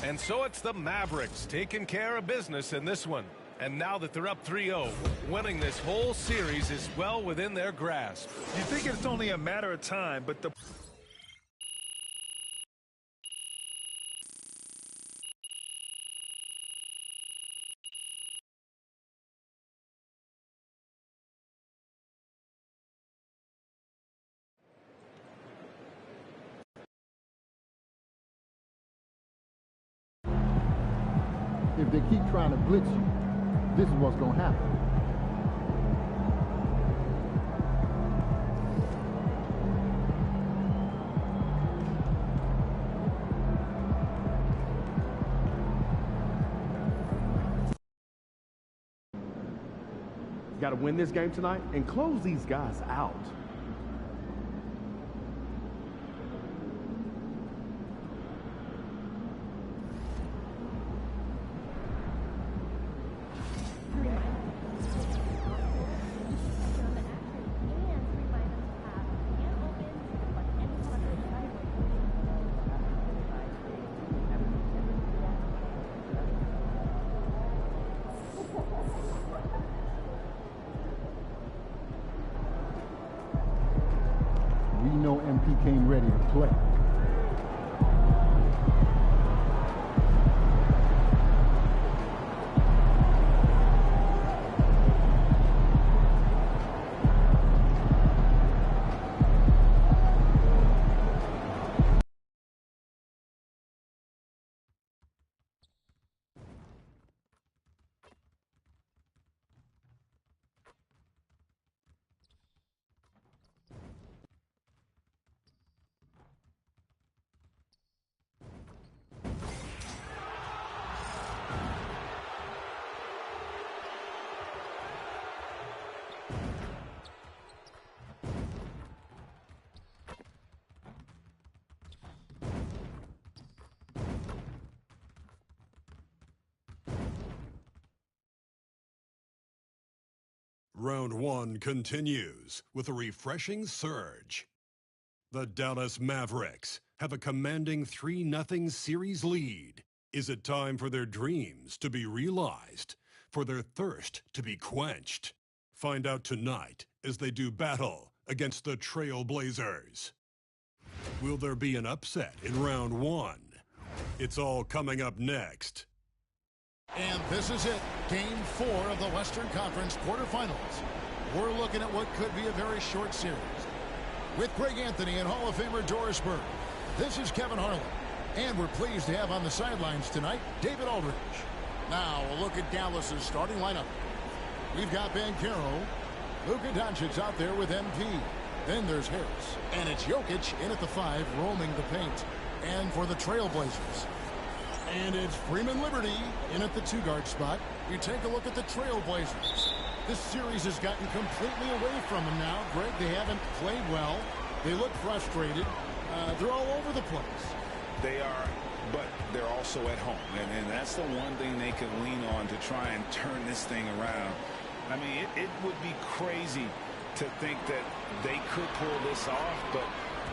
And so it's the Mavericks taking care of business in this one. And now that they're up 3-0, winning this whole series is well within their grasp. You think it's only a matter of time, but the... If they keep trying to blitz you, this is what's going to happen. Got to win this game tonight and close these guys out. We know MP came ready to play. Round one continues with a refreshing surge. The Dallas Mavericks have a commanding 3-0 series lead. Is it time for their dreams to be realized, for their thirst to be quenched? Find out tonight as they do battle against the Trailblazers. Will there be an upset in round one? It's all coming up next. And this is it, Game 4 of the Western Conference quarterfinals. We're looking at what could be a very short series. With Greg Anthony and Hall of Famer Doris Burke, this is Kevin Harlan. And we're pleased to have on the sidelines tonight, David Aldridge. Now, a look at Dallas's starting lineup. We've got Banchero, Luka Doncic out there with MP. Then there's Harris. And it's Jokic in at the 5, roaming the paint. And for the Trailblazers, and it's Freeman Liberty in at the 2-guard spot. You take a look at the Trailblazers. This series has gotten completely away from them now. Greg, they haven't played well. They look frustrated. They're all over the place. They are, but they're also at home. And that's the one thing they can lean on to try and turn this thing around. I mean, it would be crazy to think that they could pull this off, but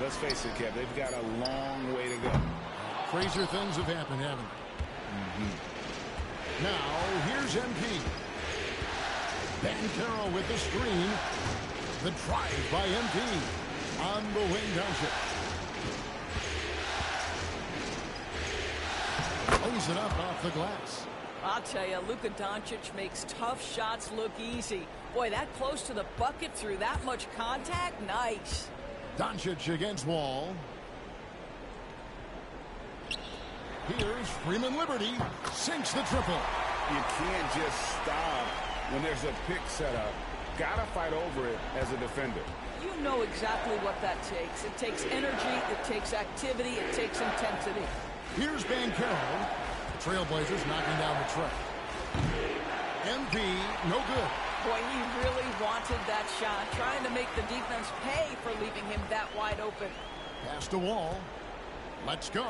let's face it, Kev, they've got a long way to go. Crazier things have happened, haven't they? Now, here's MP. Banchero with the screen. The drive by MP. On the wing, Doncic. Plays it up off the glass. I'll tell you, Luka Doncic makes tough shots look easy. Boy, that close to the bucket through that much contact, nice. Doncic against Wall. Here's Freeman Liberty. Sinks the triple. You can't just stop when there's a pick set up. Gotta fight over it as a defender. You know exactly what that takes. It takes energy, it takes activity, it takes intensity. Here's Banchero. The Trailblazers knocking down the tray. MP, no good. Boy, he really wanted that shot, trying to make the defense pay for leaving him that wide open. Pass to Wall. Let's go.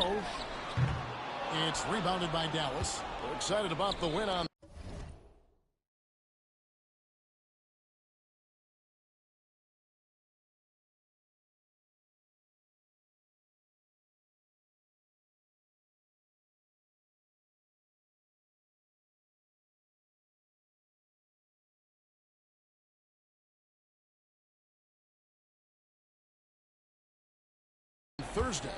It's rebounded by Dallas. We're excited about the win on. Thursday.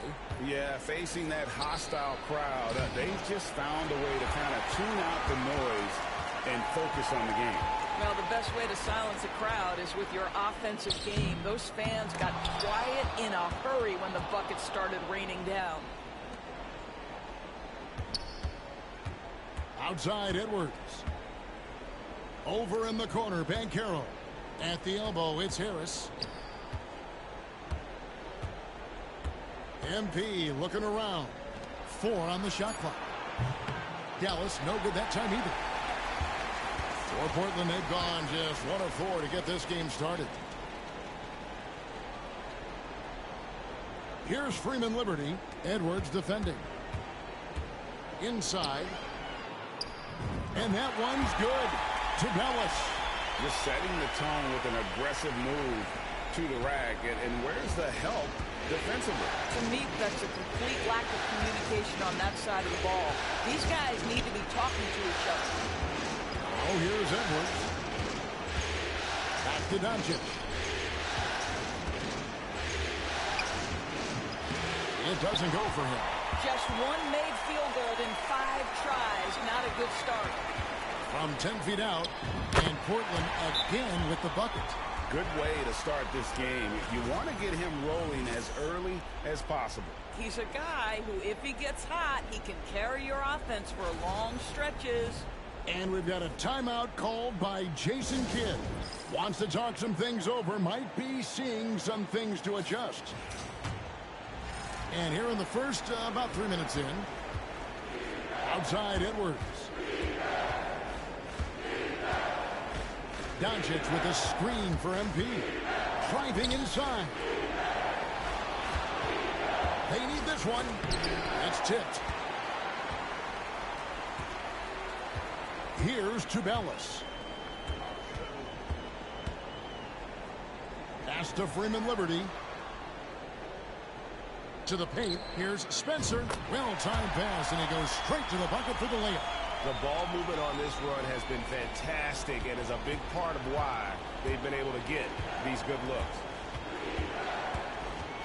Yeah, facing that hostile crowd, they just found a way to kind of tune out the noise and focus on the game. Well, the best way to silence a crowd is with your offensive game. Those fans got quiet in a hurry when the buckets started raining down. Outside Edwards. Over in the corner, Banchero. At the elbow, it's Harris. MP looking around. 4 on the shot clock. Dallas, no good that time either. For Portland, they've gone just 1 of 4 to get this game started. Here's Freeman Liberty. Edwards defending. Inside. And that one's good to Dallas. Just setting the tone with an aggressive move to the rack. And where's the help defensively? To me, that's a complete lack of communication on that side of the ball. These guys need to be talking to each other. Oh, here's Edwards. Back to Doncic. It doesn't go for him. Just 1 made field goal in 5 tries. Not a good start. From 10 feet out, and Portland again with the bucket. Good way to start this game. You want to get him rolling as early as possible. He's a guy who, if he gets hot, he can carry your offense for long stretches. And we've got a timeout called by Jason Kidd. Wants to talk some things over, might be seeing some things to adjust. And here in the first, about 3 minutes in, outside Edwards. Doncic with a screen for MP. Driving inside. They need this one. It's tipped. Here's Tubelis. Pass to Freeman Liberty. To the paint. Here's Spencer. Well-timed pass, and he goes straight to the bucket for the layup. The ball movement on this run has been fantastic and is a big part of why they've been able to get these good looks.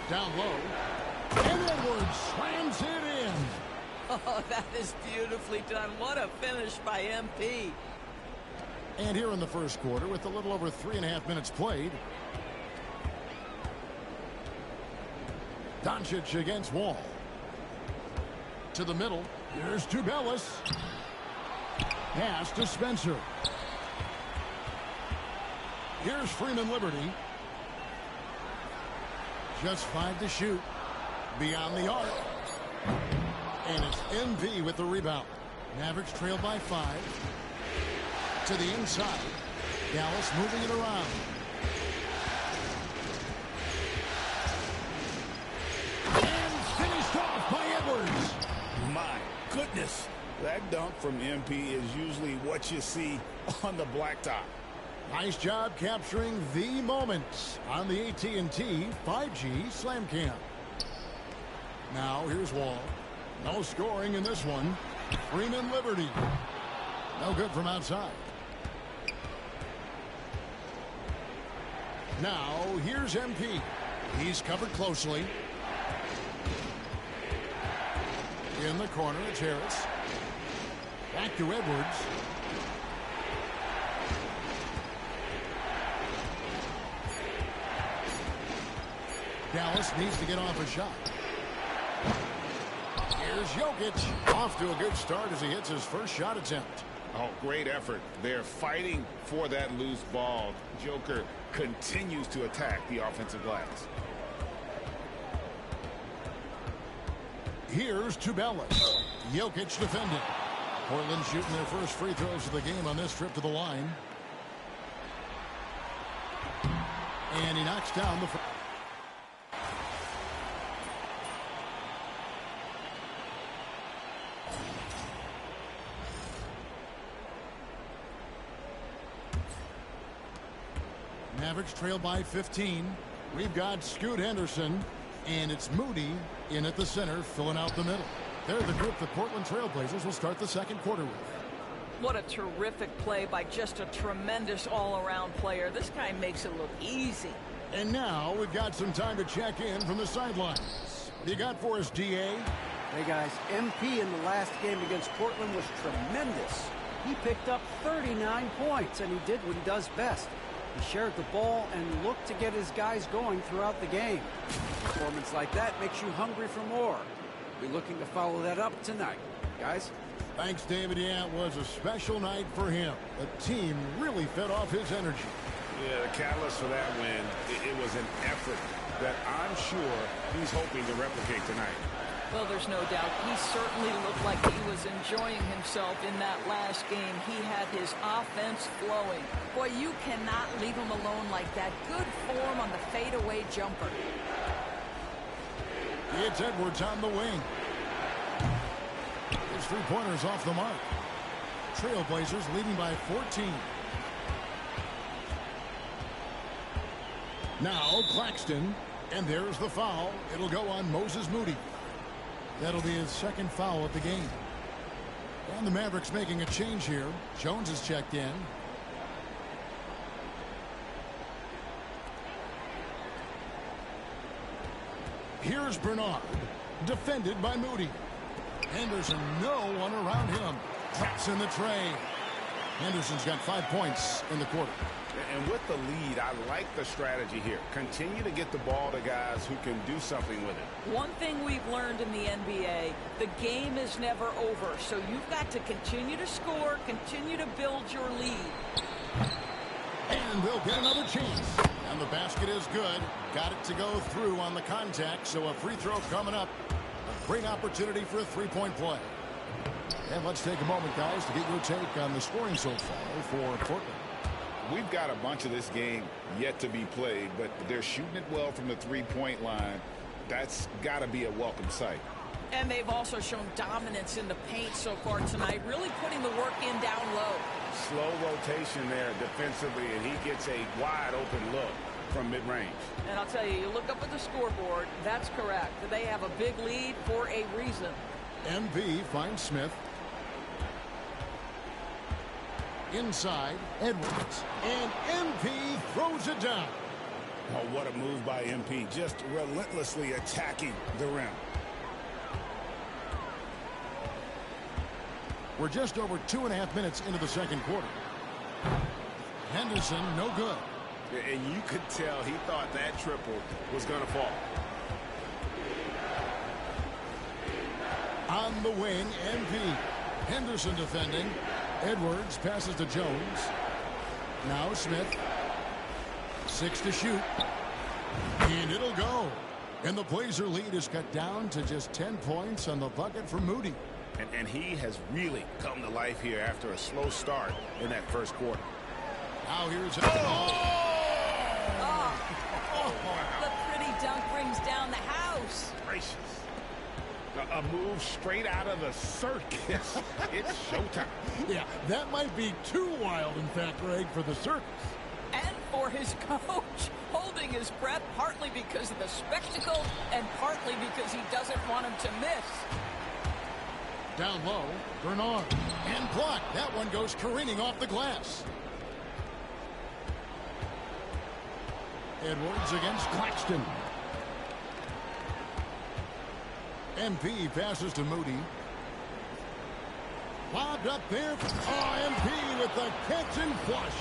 Down low. And Edwards slams it in. Oh, that is beautifully done. What a finish by MP. And here in the first quarter, with a little over 3.5 minutes played, Doncic against Wall. To the middle. Here's Tubelis. Pass to Spencer. Here's Freeman Liberty. Just 5 to shoot. Beyond the arc. And it's MV with the rebound. Mavericks trail by 5. To the inside. Dallas moving it around. And finished off by Edwards. My goodness. That dunk from MP is usually what you see on the blacktop. Nice job capturing the moments on the AT&T 5G Slam Cam. Now here's Wall. No scoring in this one. Freeman Liberty. No good from outside. Now here's MP. He's covered closely. In the corner, it's Harris. Back to Edwards. Dallas needs to get off a shot. Here's Jokic. Off to a good start as he hits his first shot attempt. Oh, great effort. They're fighting for that loose ball. Joker continues to attack the offensive glass. Here's Tubelis. Jokic defending. Portland shooting their first free throws of the game on this trip to the line. And he knocks down the first. Mavericks trail by 15. We've got Scoot Henderson, and it's Moody in at the center, filling out the middle. They're the group the Portland Trailblazers will start the second quarter with. What a terrific play by just a tremendous all-around player. This guy makes it look easy. And now we've got some time to check in from the sidelines. What do you got for us, DA? Hey, guys, MP in the last game against Portland was tremendous. He picked up 39 points, and he did what he does best. He shared the ball and looked to get his guys going throughout the game. A performance like that makes you hungry for more. We're looking to follow that up tonight. Guys? Thanks, David. Yeah, it was a special night for him. The team really fed off his energy. Yeah, the catalyst for that win, it was an effort that I'm sure he's hoping to replicate tonight. Well, there's no doubt. He certainly looked like he was enjoying himself in that last game. He had his offense flowing. Boy, you cannot leave him alone like that. Good form on the fadeaway jumper. It's Edwards on the wing. His three-pointers off the mark. Trailblazers leading by 14. Now Claxton, and there's the foul. It'll go on Moses Moody. That'll be his second foul of the game. And the Mavericks making a change here. Jones is checked in. Here's Bernard, defended by Moody. Henderson, no one around him. Traps in the tray. Henderson's got 5 points in the quarter. And with the lead, I like the strategy here. Continue to get the ball to guys who can do something with it. One thing we've learned in the NBA, the game is never over. So you've got to continue to score, continue to build your lead. And they'll get another chance. And the basket is good. Got it to go through on the contact, so a free throw coming up. A great opportunity for a three-point play. And let's take a moment, guys, to get your take on the scoring so far for Portland. We've got a bunch of this game yet to be played, but they're shooting it well from the three-point line. That's got to be a welcome sight. And they've also shown dominance in the paint so far tonight, really putting the work in down low. Slow rotation there defensively, and he gets a wide open look. from mid-range. And I'll tell you, you look up at the scoreboard, that's correct. They have a big lead for a reason. MP finds Smith. Inside, Edwards. And MP throws it down. Oh, what a move by MP, just relentlessly attacking the rim. We're just over 2.5 minutes into the second quarter. Henderson, no good. And you could tell he thought that triple was going to fall. On the wing, MP. Henderson defending. Edwards passes to Jones. Now Smith. 6 to shoot. And it'll go. And the Blazer lead is cut down to just 10 points on the bucket for Moody. And he has really come to life here after a slow start in that first quarter. Now here's The pretty dunk brings down the house. Gracious. A move straight out of the circus. It's showtime. Yeah, that might be too wild, in fact, Greg, for the circus. And for his coach, holding his breath partly because of the spectacle and partly because he doesn't want him to miss. Down low, Bernard. And blocked. That one goes careening off the glass. Edwards against Claxton. MP passes to Moody. Lobbed up there. Oh, MP with the catch and flush.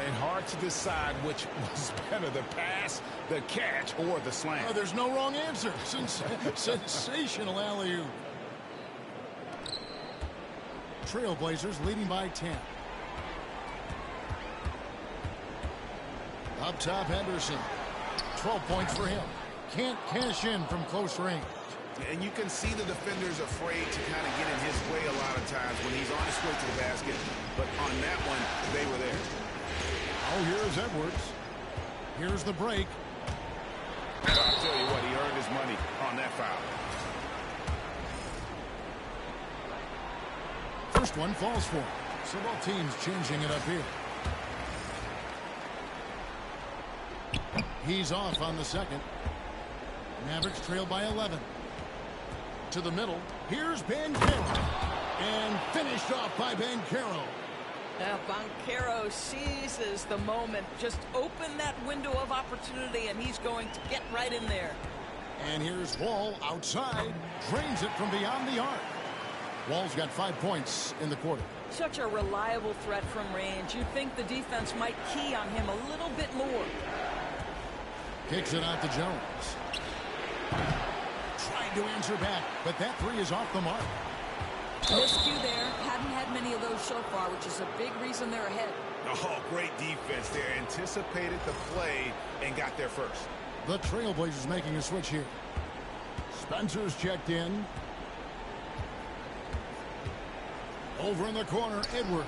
And hard to decide which was better, the pass, the catch, or the slam. Oh, there's no wrong answer. Sensational alley-oop. Trailblazers leading by 10. Up top, Henderson. 12 points for him. Can't cash in from close range. And you can see the defender's afraid to kind of get in his way a lot of times when he's on his way to the basket. But on that one, they were there. Oh, here's Edwards. Here's the break. I'll tell you what, he earned his money on that foul. First one falls for him. So both teams changing it up here. He's off on the second. Mavericks trail by 11. To the middle. Here's Banchero. And finished off by Banchero. Now Banchero seizes the moment. Just open that window of opportunity and he's going to get right in there. And here's Wall outside. Drains it from beyond the arc. Wall's got 5 points in the quarter. Such a reliable threat from range. You'd think the defense might key on him a little bit more. Kicks it out to Jones. Trying to answer back, but that three is off the mark. Miscue there. Haven't had many of those so far, which is a big reason they're ahead. Oh, great defense there. Anticipated the play and got there first. The Trailblazers making a switch here. Spencer's checked in. Over in the corner, Edwards.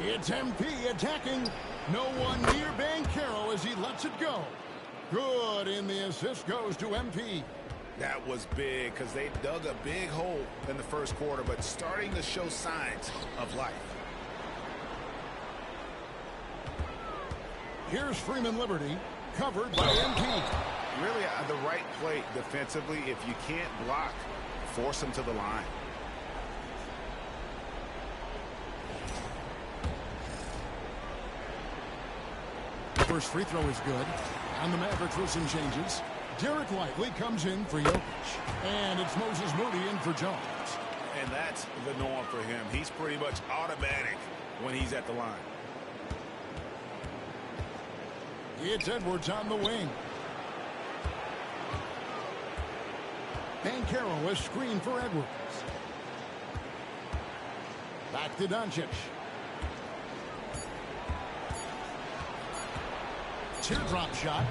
It's MP attacking. No one near Banchero as he lets it go. Good, and the assist goes to MP. That was big because they dug a big hole in the first quarter, but starting to show signs of life. Here's Freeman Liberty, covered by MP. Really the right play defensively. If you can't block, force them to the line. First free throw is good. And the Mavericks with some changes. Derek Lively comes in for Jokic. And it's Moses Moody in for Jones. And that's the norm for him. He's pretty much automatic when he's at the line. It's Edwards on the wing. Banchero is screened for Edwards. Back to Doncic. Teardrop shot.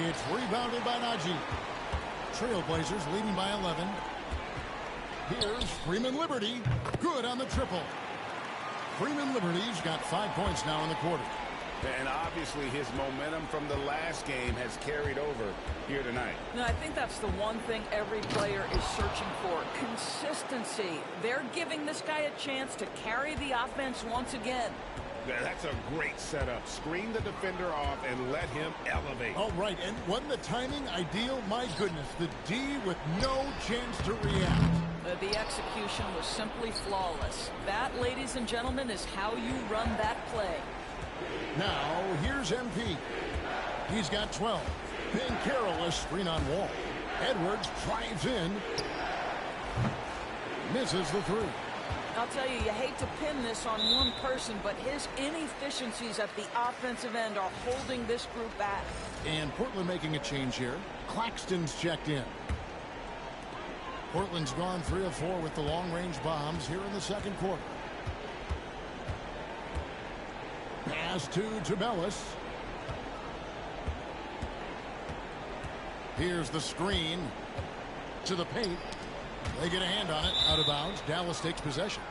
It's rebounded by Najee. Trailblazers leading by 11. Here's Freeman Liberty. Good on the triple. Freeman Liberty's got 5 points now in the quarter. And obviously his momentum from the last game has carried over here tonight. No, I think that's the one thing every player is searching for. Consistency. They're giving this guy a chance to carry the offense once again. That's a great setup. Screen the defender off and let him elevate. All right, and wasn't the timing ideal? My goodness, the D with no chance to react. The execution was simply flawless. That, ladies and gentlemen, is how you run that play. Now, here's MP. He's got 12. Carroll is screen on wall. Edwards drives in. Misses the three. I'll tell you, you hate to pin this on one person, but his inefficiencies at the offensive end are holding this group back. And Portland making a change here. Claxton's checked in. Portland's gone 3 of 4 with the long-range bombs here in the second quarter. Pass to Tubelis. Here's the screen to the paint. They get a hand on it, out of bounds. Dallas takes possession.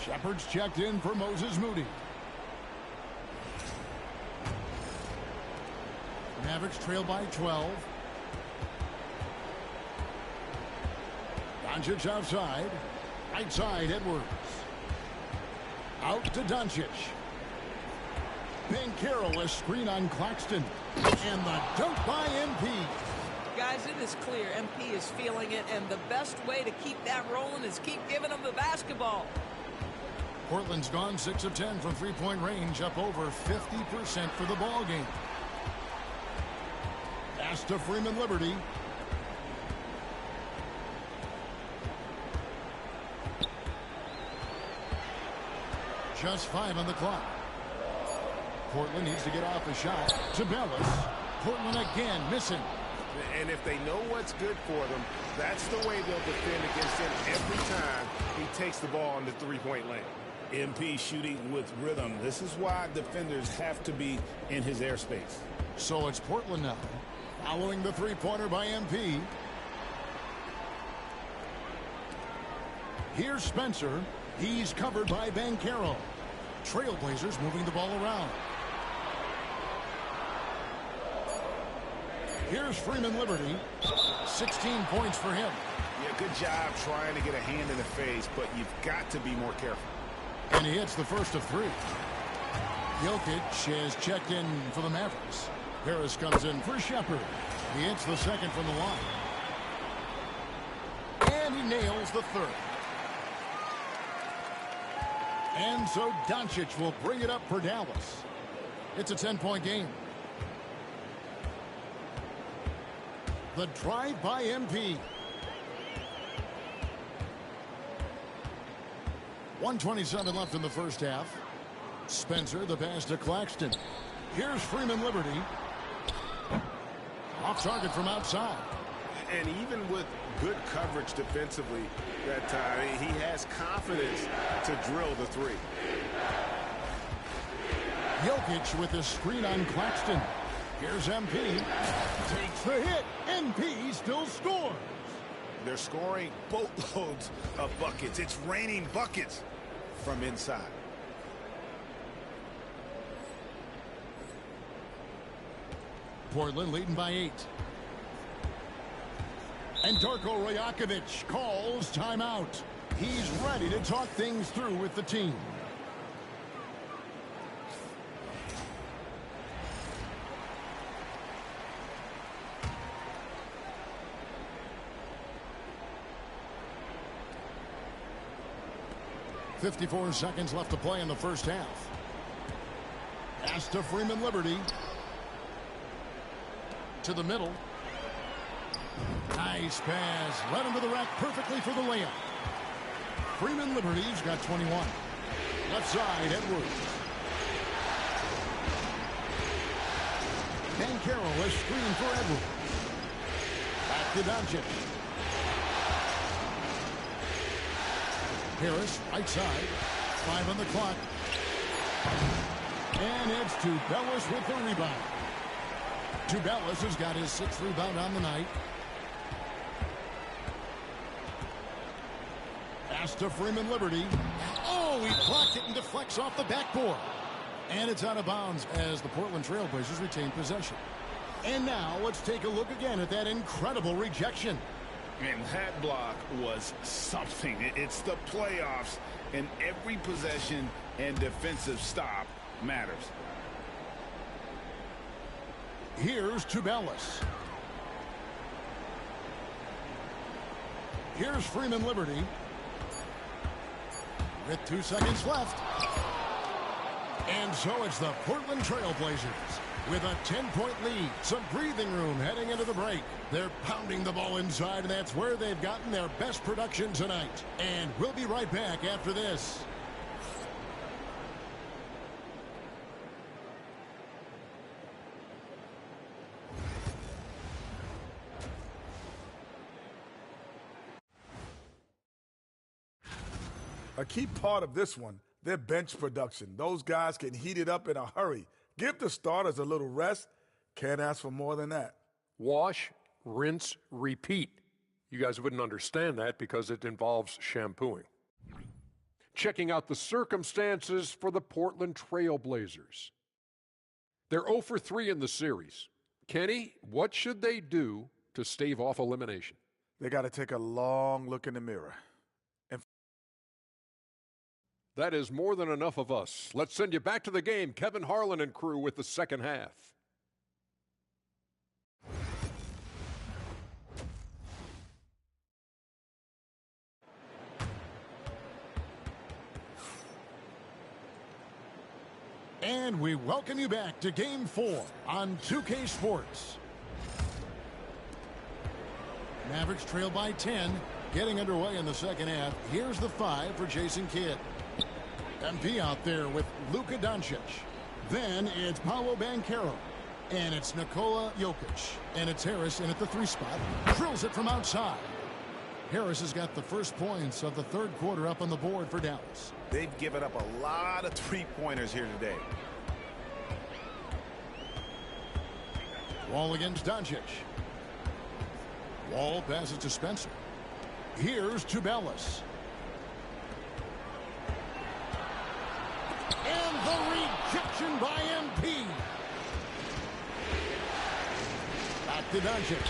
Shepard's checked in for Moses Moody. Mavericks trail by 12. Doncic outside. Right side, Edwards. Out to Doncic. Carroll is screen on Claxton. And the dunk by MP. Guys, it is clear MP is feeling it, and the best way to keep that rolling is keep giving him the basketball. Portland's gone 6 of 10 from three-point range, up over 50% for the ball game. Pass to Freeman Liberty. Just 5 on the clock. Portland needs to get off a shot. Tubelis. Portland again missing. And if they know what's good for them, that's the way they'll defend against him every time he takes the ball in the three-point lane. MP shooting with rhythm. This is why defenders have to be in his airspace. So it's Portland now, following the three-pointer by MP. Here's Spencer. He's covered by Carroll. Trailblazers moving the ball around. Here's Freeman Liberty. 16 points for him. Yeah, good job trying to get a hand in the face, but you've got to be more careful. And he hits the first of 3. Jokic is checked in for the Mavericks. Harris comes in for Shepard. He hits the second from the line. And he nails the third. And so Doncic will bring it up for Dallas. It's a 10-point game. The drive by MP. 1:27 left in the first half. Spencer, the pass to Claxton. Here's Freeman Liberty. Off target from outside. And even with good coverage defensively that time, he has confidence to drill the three. Jokic with a screen on Claxton. Here's MP. Takes the hit. MP still scores. They're scoring boatloads of buckets. It's raining buckets from inside. Portland leading by 8. And Darko Rajakovic calls timeout. He's ready to talk things through with the team. .54 seconds left to play in the first half. Pass to Freeman Liberty. To the middle. Nice pass. Led him to the rack perfectly for the layup. Freeman Liberty's got 21. Left side, Edwards. Carroll is screening for Edwards. Back to Doncic. Harris, right side. 5 on the clock. And it's Tubelis with the rebound. Tubelis has got his 6th rebound on the night. Pass to Freeman Liberty. Oh, he blocked it and deflects off the backboard. And it's out of bounds as the Portland Trail Blazers retain possession. And now let's take a look again at that incredible rejection. And that block was something. It's the playoffs, and every possession and defensive stop matters. Here's Tubelis. Here's Freeman Liberty. With 2 seconds left. And so it's the Portland Trail Blazers with a 10-point lead. Some breathing room heading into the break. They're pounding the ball inside, and that's where they've gotten their best production tonight. And we'll be right back after this. A key part of this one, their bench production. Those guys can heat it up in a hurry. Give the starters a little rest. Can't ask for more than that. Wash, rinse, repeat. You guys wouldn't understand that because it involves shampooing. Checking out the circumstances for the Portland Trail Blazers. They're 0 for 3 in the series. Kenny, what should they do to stave off elimination? They got to take a long look in the mirror. That is more than enough of us. Let's send you back to the game. Kevin Harlan and crew with the second half. And we welcome you back to Game 4 on 2K Sports. Mavericks trail by 10, getting underway in the second half. Here's the 5 for Jason Kidd. MP out there with Luka Doncic. Then it's Paolo Banchero. And it's Nikola Jokic. And it's Harris in at the 3 spot. Drills it from outside. Harris has got the first points of the third quarter up on the board for Dallas. They've given up a lot of three-pointers here today. Wall against Doncic. Wall passes to Spencer. Here's Tubelis. And the rejection by MP. Back to Doncic.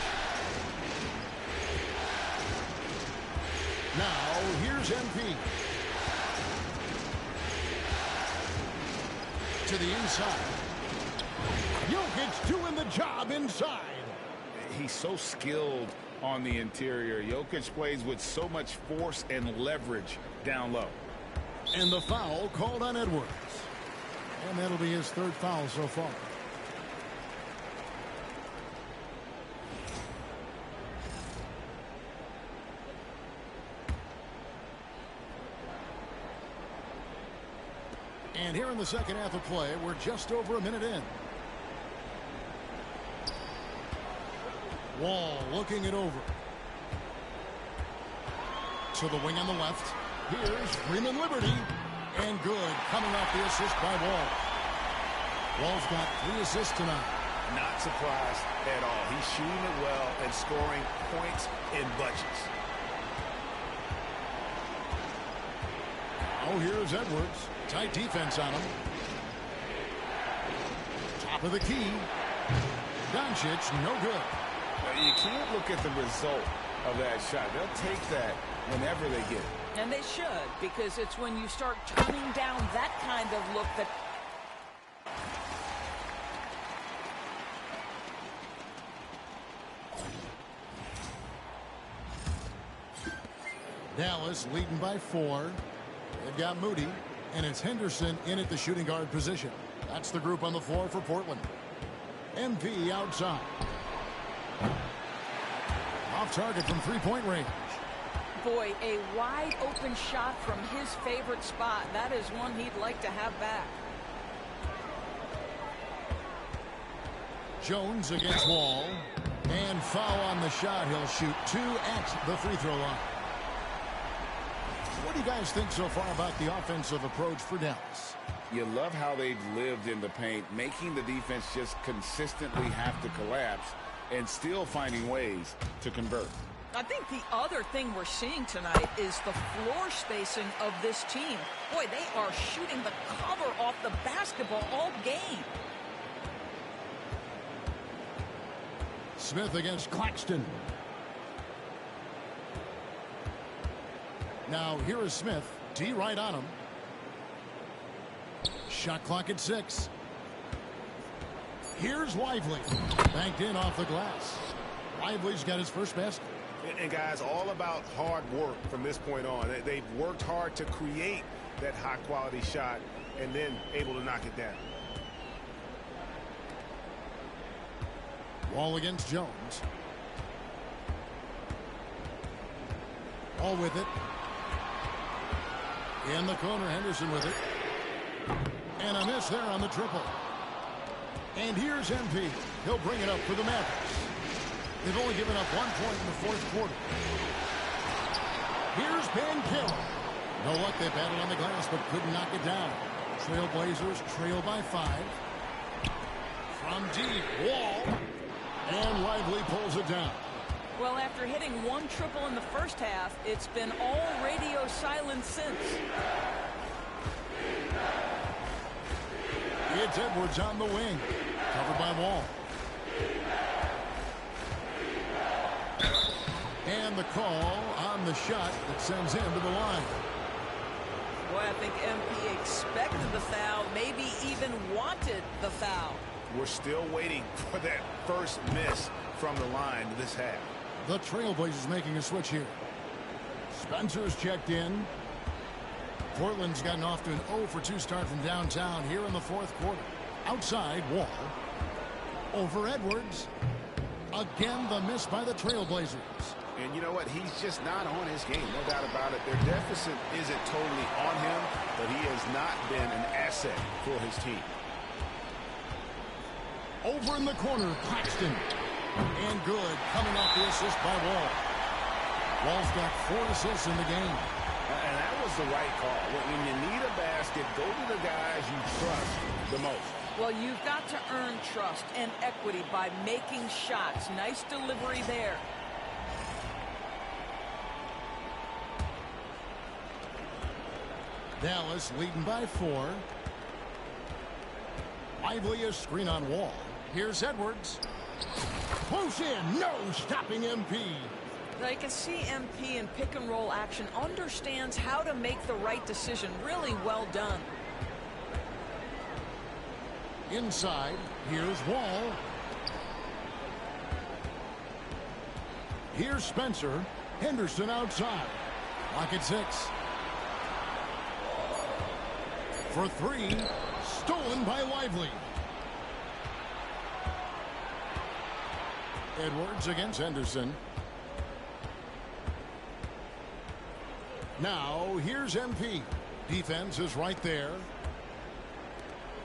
Now, here's MP. To the inside. Jokic doing the job inside. He's so skilled on the interior. Jokic plays with so much force and leverage down low. And the foul called on Edwards. And that'll be his third foul so far. And here in the second half of play, we're just over a minute in. Wall looking it over. To the wing on the left. Here's Freeman Liberty. And good. Coming off the assist by Wall. Wall's got 3 assists tonight. Not surprised at all. He's shooting it well and scoring points in bunches. Oh, here's Edwards. Tight defense on him. Top of the key. Doncic, no good. You can't look at the result of that shot. They'll take that whenever they get it. And they should, because it's when you start turning down that kind of look that... Dallas leading by 4. They've got Moody, and it's Henderson in at the shooting guard position. That's the group on the floor for Portland. MP outside. Off target from 3-point range. Boy, a wide open shot from his favorite spot. That is one he'd like to have back. Jones against Wall. And foul on the shot. He'll shoot 2 at the free throw line. What do you guys think so far about the offensive approach for Dallas? You love how they've lived in the paint, making the defense just consistently have to collapse and still finding ways to convert. I think the other thing we're seeing tonight is the floor spacing of this team. Boy, they are shooting the cover off the basketball all game. Smith against Claxton. Now here is Smith. D right on him. Shot clock at 6. Here's Lively. Banked in off the glass. Lively's got his first basket. And guys, all about hard work from this point on. They've worked hard to create that high-quality shot and then able to knock it down. Wall against Jones. All with it. In the corner, Henderson with it. And a miss there on the triple. And here's MP. He'll bring it up for the Mavericks. They've only given up 1 point in the fourth quarter. Here's Banchero. No luck, they battled on the glass, but couldn't knock it down. Trailblazers trail by 5. From deep, Wall. And Lively pulls it down. Well, after hitting 1 triple in the first half, it's been all radio silence since. It's Edwards on the wing. Covered by Wall. And the call on the shot that sends him to the line. Boy, I think MP expected the foul, maybe even wanted the foul. We're still waiting for that first miss from the line this half. The Trailblazers making a switch here. Spencer's checked in. Portland's gotten off to an 0-for-2 start from downtown here in the fourth quarter. Outside, Wall. Over Edwards. Again, the miss by the Trailblazers. And you know what? He's just not on his game, no doubt about it. Their deficit isn't totally on him, but he has not been an asset for his team. Over in the corner, Claxton. And good, coming off the assist by Wall. Wall's got 4 assists in the game. And that was the right call. When you need a basket, go to the guys you trust the most. Well, you've got to earn trust and equity by making shots. Nice delivery there. Dallas leading by 4. Lively a screen on Wall. Here's Edwards. Close in. No stopping MP. Now you can see MP in pick and roll action understands how to make the right decision. Really well done. Inside. Here's Wall. Here's Spencer. Henderson outside. Lock at 6. For 3. Stolen by Lively. Edwards against Henderson. Now, here's MP. Defense is right there.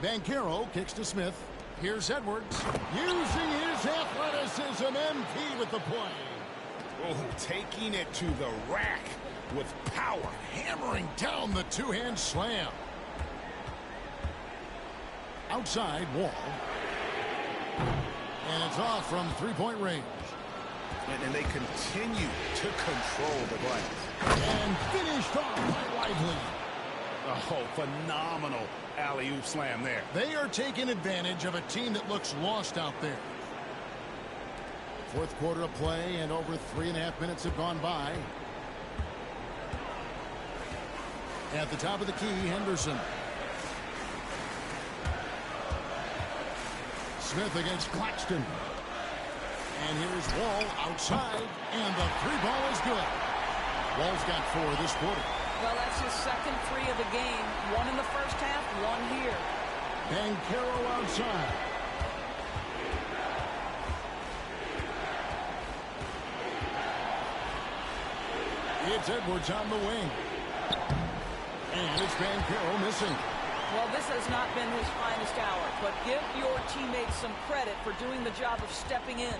Banchero kicks to Smith. Here's Edwards. Using his athleticism, MP with the play. Oh, taking it to the rack with power. Hammering down the two-hand slam. Outside, Wall. And it's off from three-point range. And they continue to control the glass. And finished off by Lively. Oh, phenomenal alley-oop slam there. They are taking advantage of a team that looks lost out there. Fourth quarter of play, and over 3.5 minutes have gone by. At the top of the key, Henderson. Smith against Claxton. And here's Wall outside, and the 3-ball is good. Wall's got 4 this quarter. Well, that's his second 3 of the game. 1 in the first half, 1 here. Banchero outside. It's Edwards on the wing. And it's Banchero missing. Well, this has not been his finest hour, but give your teammates some credit for doing the job of stepping in.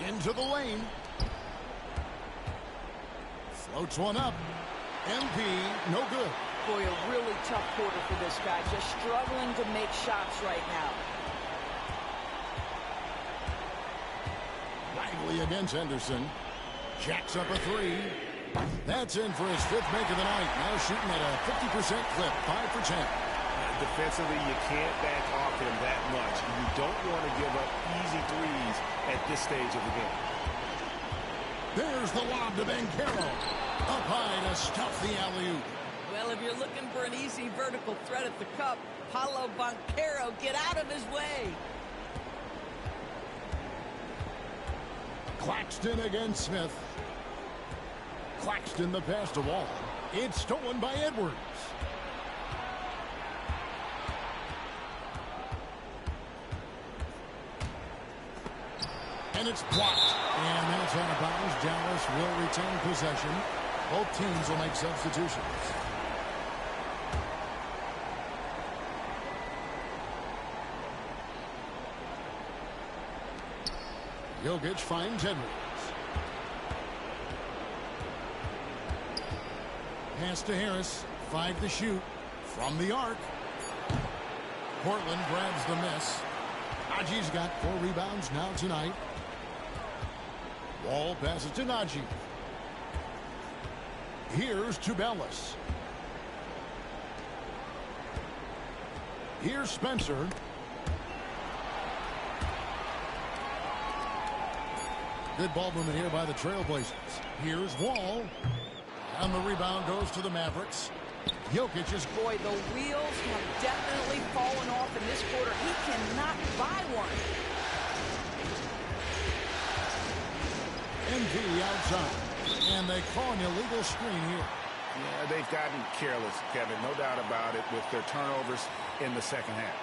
Into the lane. Floats one up. MP, no good. Boy, a really tough quarter for this guy. Just struggling to make shots right now. Lively against Henderson. Jacks up a three. That's in for his 5th make of the night. Now shooting at a 50% clip, 5 for 10. Defensively, you can't back off him that much. You don't want to give up easy threes at this stage of the game. There's the lob to Banchero. Up high to stuff the alley-oop. Well, if you're looking for an easy vertical threat at the cup, Paolo Banchero, get out of his way. Claxton against Smith. Claxton the pass to Wall. It's stolen by Edwards. And it's blocked. And that's out of bounds. Dallas will retain possession. Both teams will make substitutions. Jokic finds Edwards. Pass to Harris. 5 to shoot. From the arc. Portland grabs the miss. Najee's got 4 rebounds now tonight. Wall passes to Najee. Here's Tubelis. Here's Spencer. Good ball movement here by the Trailblazers. Here's Wall. And the rebound goes to the Mavericks. Jokic is... Boy, the wheels have definitely fallen off in this quarter. He cannot buy one. MV outside. And they call an illegal screen here. Yeah, they've gotten careless, Kevin. No doubt about it with their turnovers in the second half.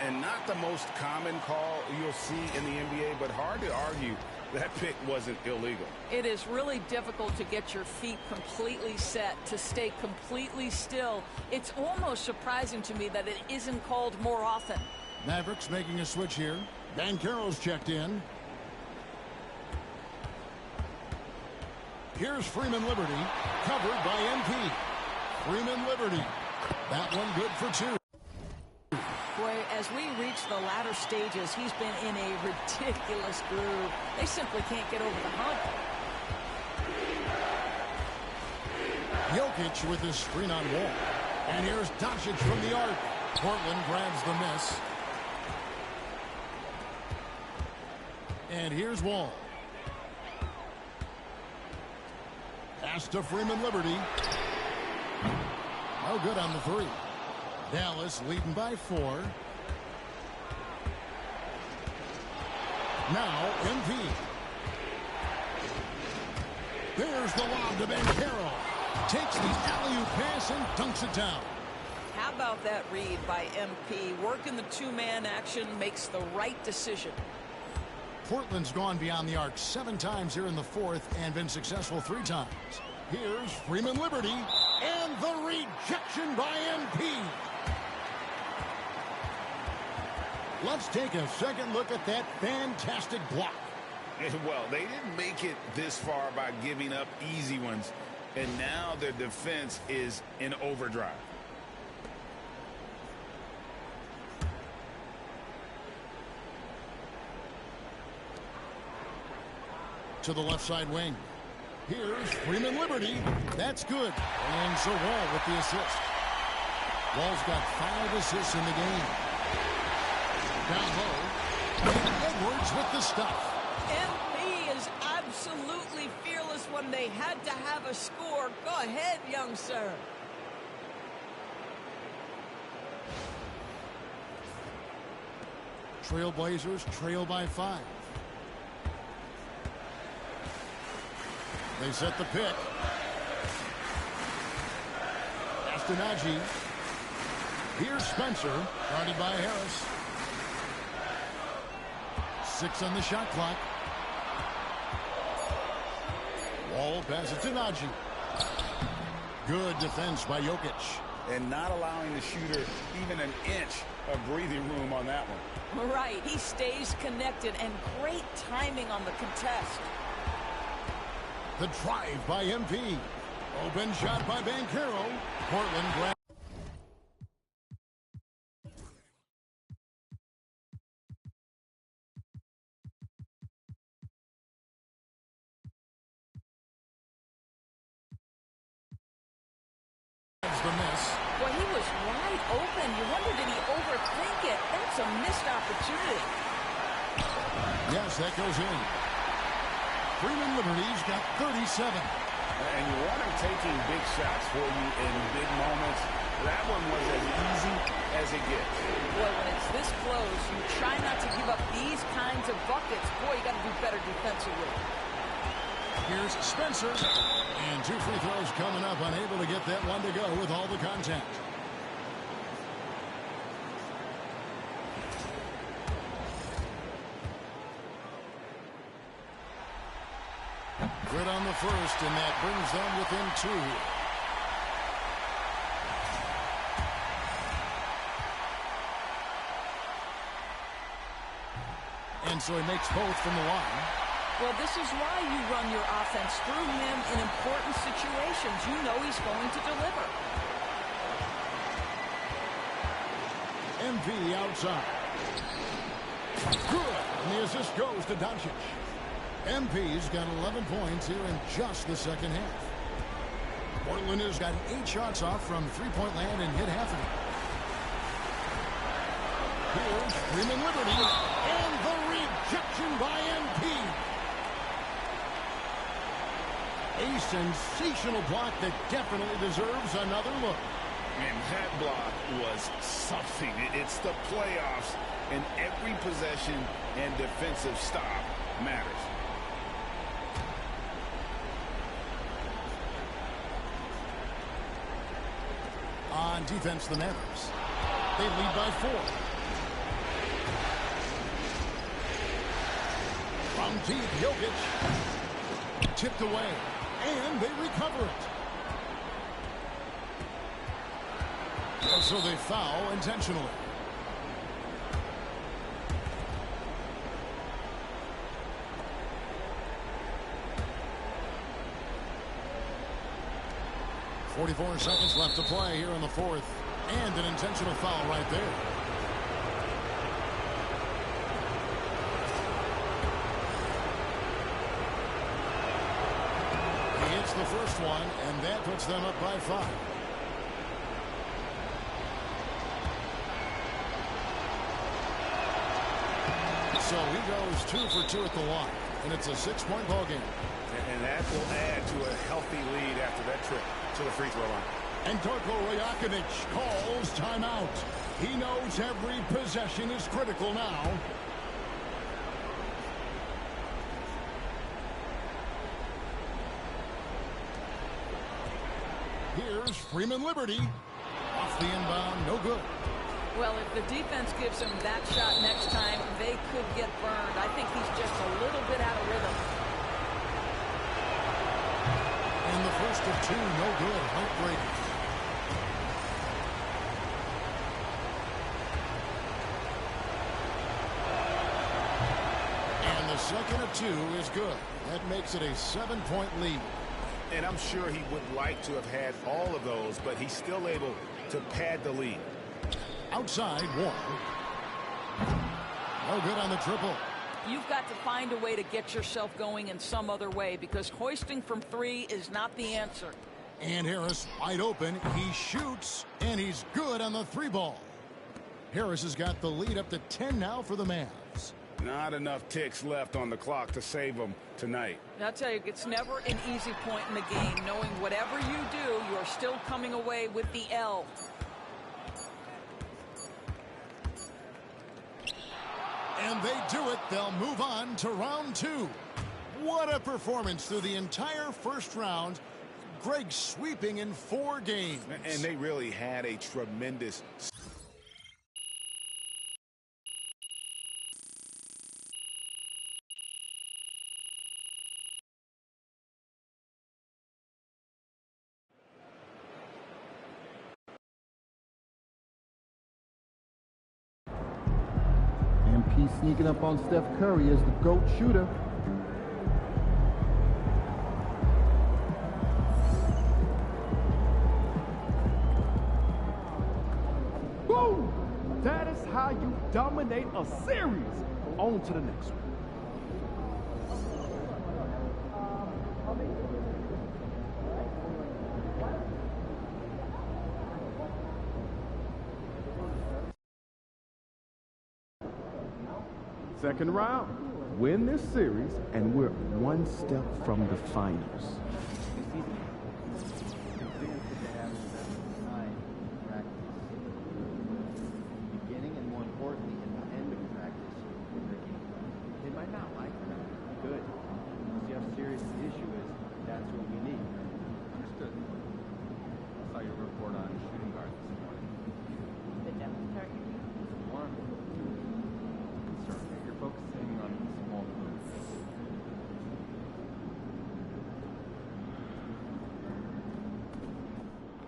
And not the most common call you'll see in the NBA, but hard to argue that pick wasn't illegal. It is really difficult to get your feet completely set, to stay completely still. It's almost surprising to me that it isn't called more often. Mavericks making a switch here. Banchero's checked in. Here's Freeman Liberty, covered by MP. Freeman Liberty. That one good for 2. Boy, as we reach the latter stages, he's been in a ridiculous groove. They simply can't get over the hump. Jokic with his screen on Wall. And here's Doncic from the arc. Portland grabs the miss. And here's Wall. Pass to Freeman Liberty. No good on the 3. Dallas leading by 4. Now MP. There's the lob to Banchero. Takes the alley-oop pass and dunks it down. How about that read by MP? Working the 2-man action, makes the right decision. Portland's gone beyond the arc 7 times here in the 4th and been successful 3 times. Here's Freeman Liberty and the rejection by MP. Let's take a second look at that fantastic block. Well, they didn't make it this far by giving up easy ones, and now their defense is in overdrive. To the left side wing. Here's Freeman Liberty. That's good. And so Wall with the assist. Wall's got 5 assists in the game. Down low. And Edwards with the stuff. MP is absolutely fearless when they had to have a score. Go ahead, young sir. Trailblazers trail by 5. They set the pick. Pass to Najee. Here's Spencer, guarded by Harris. 6 on the shot clock. Wall passes to Najee. Good defense by Jokic. And not allowing the shooter even an inch of breathing room on that one. Right, he stays connected, and great timing on the contest. The drive by MP. Open shot by Banchero. Portland grabs. the miss. Boy, he was wide open. You wonder, did he overthink it? That's a missed opportunity. Yes, that goes in. Freeman Liberty's got 37. And you want him taking big shots for you in big moments. That one was as easy as it gets. Boy, when it's this close, you try not to give up these kinds of buckets. Boy, you got to do better defensively. Here's Spencer. And 2 free throws coming up, unable to get that one to go with all the contact. Good on the first, and that brings them within 2. And so he makes both from the line. Well, this is why you run your offense through him in important situations. You know he's going to deliver. MP outside. Good. And the assist goes to Doncic. MP's got 11 points here in just the second half. Portland has got 8 shots off from three-point land and hit half of it. Here's Freeman Liberty. And the rejection by MP. A sensational block that definitely deserves another look. And that block was something. It's the playoffs, and every possession and defensive stop matters. On defense, the Mavericks. They lead by 4. From deep, Jokic. Tipped away. And they recover it. And so they foul intentionally. .44 seconds left to play here in the fourth. And an intentional foul right there. He hits the first one, and that puts them up by 5. So he goes 2 for 2 at the line, and it's a 6-point ball game. And that will add to a healthy lead after that trip to the free throw line. And Darko Rajakovic calls timeout. He knows every possession is critical now. Here's Freeman Liberty. Off the inbound, no good. Well, if the defense gives him that shot next time, they could get burned. I think he's just a little bit out of rhythm. And the first of 2, no good. Heartbreaking. And the second of 2 is good. That makes it a 7-point lead. And I'm sure he would like to have had all of those, but he's still able to pad the lead. Outside, 1. No good on the triple. You've got to find a way to get yourself going in some other way, because hoisting from 3 is not the answer. And Harris wide open. He shoots, and he's good on the 3 ball. Harris has got the lead up to 10 now for the Mavs. Not enough ticks left on the clock to save them tonight. I'll tell you, it's never an easy point in the game, knowing whatever you do, you're still coming away with the L. And they do it. They'll move on to round 2. What a performance through the entire first round. Greg sweeping in 4 games. And they really had a tremendous... MP sneaking up on Steph Curry as the GOAT shooter. Boom! That is how you dominate a series. On to the next one. Second round. Win this series, and we're one step from the finals.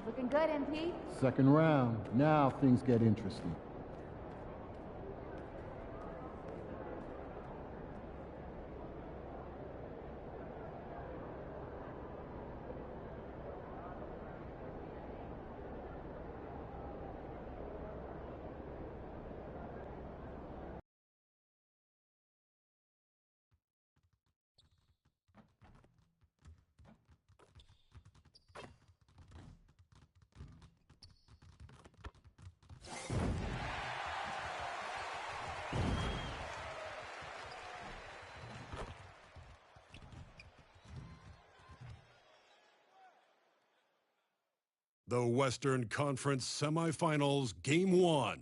Looking good, MP. Second round. Now things get interesting. The Western Conference Semifinals, Game 1.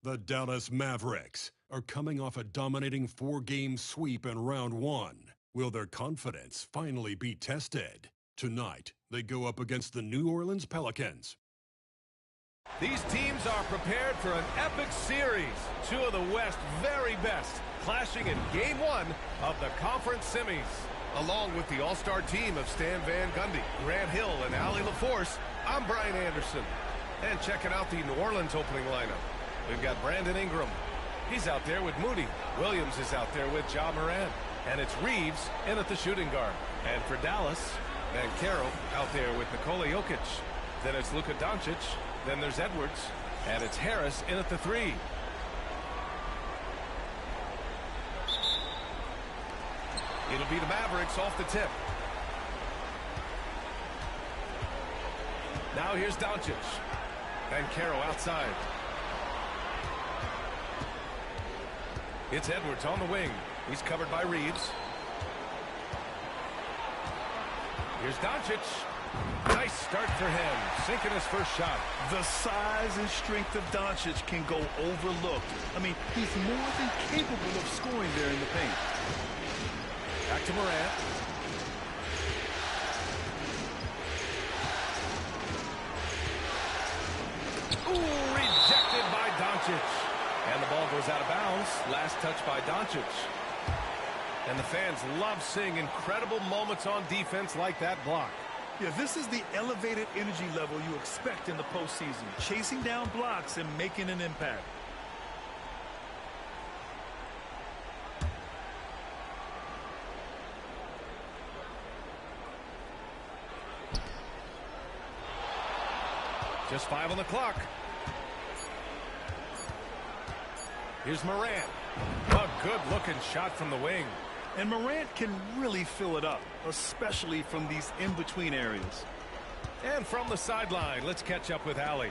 The Dallas Mavericks are coming off a dominating 4-game sweep in Round 1. Will their confidence finally be tested? Tonight, they go up against the New Orleans Pelicans. These teams are prepared for an epic series. Two of the West's very best clashing in Game 1 of the conference semis. Along with the all-star team of Stan Van Gundy, Grant Hill, and Allie LaForce, I'm Brian Anderson. And checking out the New Orleans opening lineup, we've got Brandon Ingram. He's out there with Moody. Williams is out there with Ja Morant. And it's Reeves in at the shooting guard. And for Dallas, Banchero out there with Nikola Jokic. Then it's Luka Doncic. Then there's Edwards. And it's Harris in at the 3. It'll be the Mavericks off the tip. Now here's Doncic. Banchero outside. It's Edwards on the wing. He's covered by Reeves. Here's Doncic. Nice start for him. Sinking his first shot. The size and strength of Doncic can go overlooked. I mean, he's more than capable of scoring there in the paint. Back to Morant. Ooh, rejected by Doncic. And the ball goes out of bounds. Last touch by Doncic. And the fans love seeing incredible moments on defense like that block. Yeah, this is the elevated energy level you expect in the postseason. Chasing down blocks and making an impact. Just 5 on the clock. Here's Morant. A good-looking shot from the wing. And Morant can really fill it up, especially from these in-between areas. And from the sideline, let's catch up with Allie.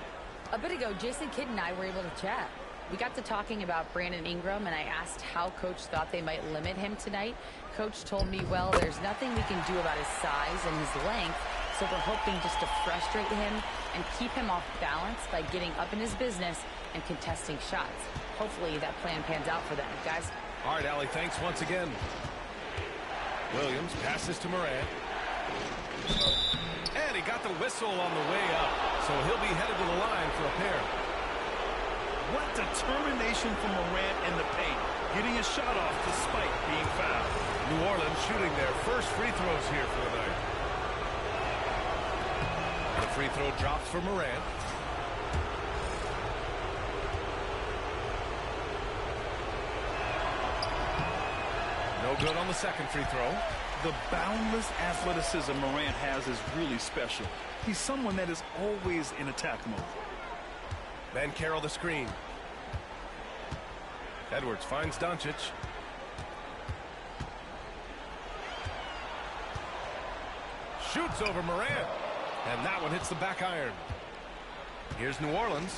A bit ago, Jason Kidd and I were able to chat. We got to talking about Brandon Ingram, and I asked how Coach thought they might limit him tonight. Coach told me, well, there's nothing we can do about his size and his length, so we're hoping just to frustrate him and keep him off balance by getting up in his business and contesting shots. Hopefully that plan pans out for them, guys. All right, Allie, thanks once again. Williams passes to Morant. And he got the whistle on the way up, so he'll be headed to the line for a pair. What determination from Morant in the paint, getting his shot off despite being fouled. New Orleans shooting their first free throws here for the night. The free throw drops for Morant. No good on the second free throw. The boundless athleticism Morant has is really special. He's someone that is always in attack mode. Banchero the screen. Edwards finds Doncic. Shoots over Morant. And that one hits the back iron. Here's New Orleans.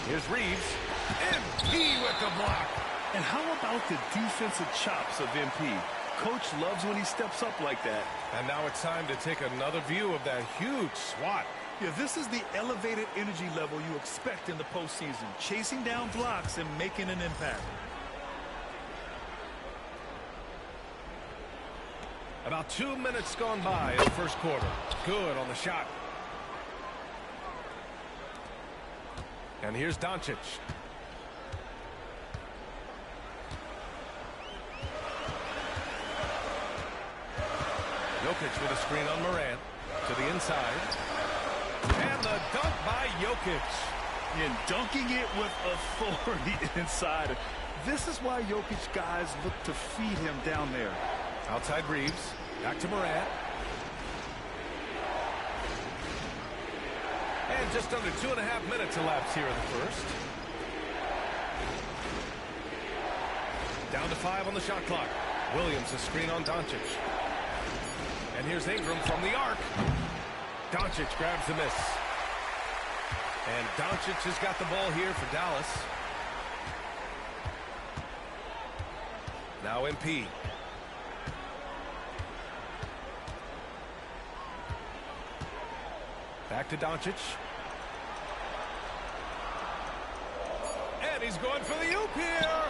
Here's Reeves. MP with the block. And how about the defensive chops of MP? Coach loves when he steps up like that. And now it's time to take another view of that huge swat. Yeah, this is the elevated energy level you expect in the postseason. Chasing down blocks and making an impact. About 2 minutes gone by in the first quarter. Good on the shot. And here's Doncic. Jokic with a screen on Morant. To the inside. And the dunk by Jokic. And dunking it with authority inside. This is why Jokic guys look to feed him down there. Outside Reeves. Back to Morant. And just under 2.5 minutes elapsed here in the first. Down to 5 on the shot clock. Williams a screen on Doncic. And here's Ingram from the arc. Doncic grabs the miss. And Doncic has got the ball here for Dallas. Now MP. Back to Doncic. And he's going for the oop here.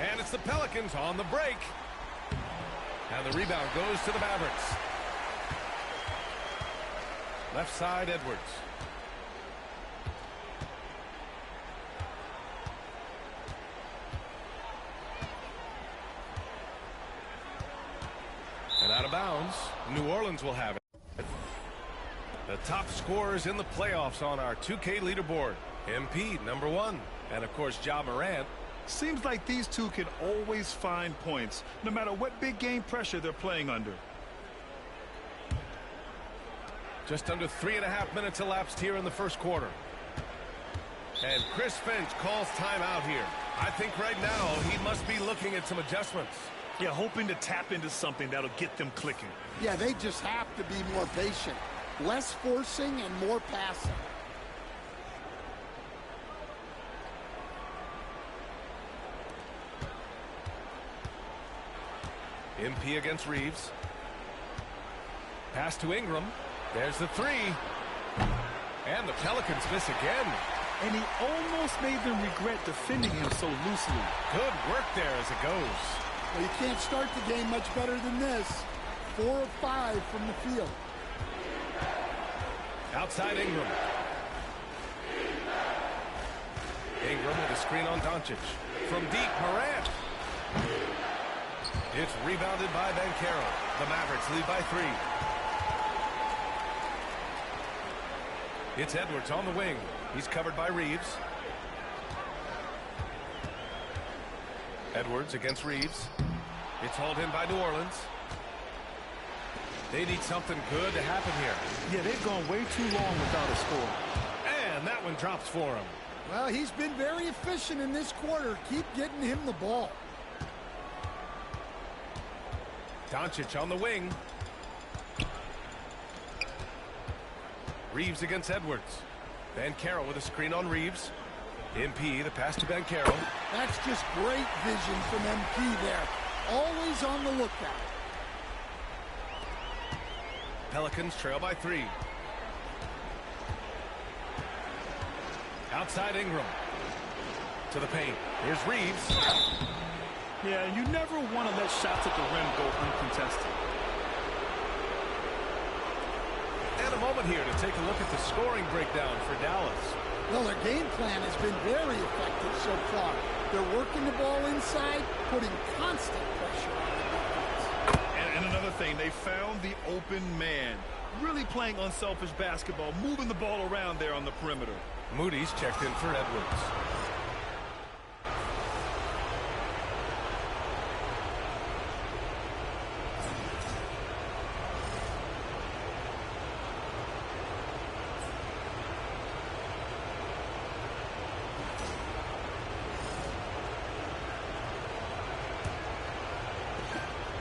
And it's the Pelicans on the break. And the rebound goes to the Mavericks. Left side, Edwards. And out of bounds, New Orleans will have it. The top scorers in the playoffs on our 2K leaderboard. MP, #1. And, of course, Ja Morant. Seems like these two can always find points, no matter what big game pressure they're playing under. Just under 3.5 minutes elapsed here in the first quarter. And Chris Finch calls timeout here. I think right now he must be looking at some adjustments. Yeah, hoping to tap into something that'll get them clicking. Yeah, they just have to be more patient. Less forcing and more passing. MP against Reeves. Pass to Ingram. There's the three. And the Pelicans miss again. And he almost made them regret defending him so loosely. Good work there as it goes. Well, you can't start the game much better than this. 4 of 5 from the field. Outside Ingram. Ingram with a screen on Doncic. From deep, Morant. It's rebounded by Banchero. The Mavericks lead by 3. It's Edwards on the wing. He's covered by Reeves. Edwards against Reeves. It's hauled in by New Orleans. They need something good to happen here. Yeah, they've gone way too long without a score. And that one drops for him. Well, he's been very efficient in this quarter. Keep getting him the ball. Doncic on the wing. Reeves against Edwards. Banchero with a screen on Reeves. MP, the pass to Banchero. That's just great vision from MP there. Always on the lookout. Pelicans trail by 3. Outside Ingram. To the paint. Here's Reeves. Yeah, you never want to let shots at the rim go uncontested. And a moment here to take a look at the scoring breakdown for Dallas. Well, their game plan has been very effective so far. They're working the ball inside, putting constant pressure on the defense. And another thing, they found the open man. Really playing unselfish basketball, moving the ball around there on the perimeter. Moody's checked in for Edwards.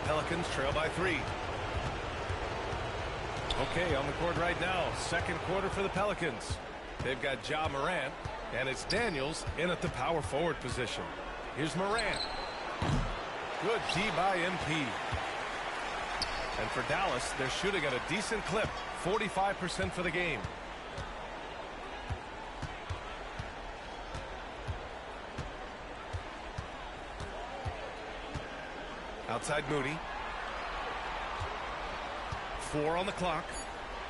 Pelicans trail by 3. Okay, on the court right now, second quarter for the Pelicans. They've got Ja Morant, and it's Daniels in at the power forward position. Here's Morant. Good D by MP. And for Dallas, they're shooting at a decent clip, 45% for the game. Outside Moody. 4 on the clock.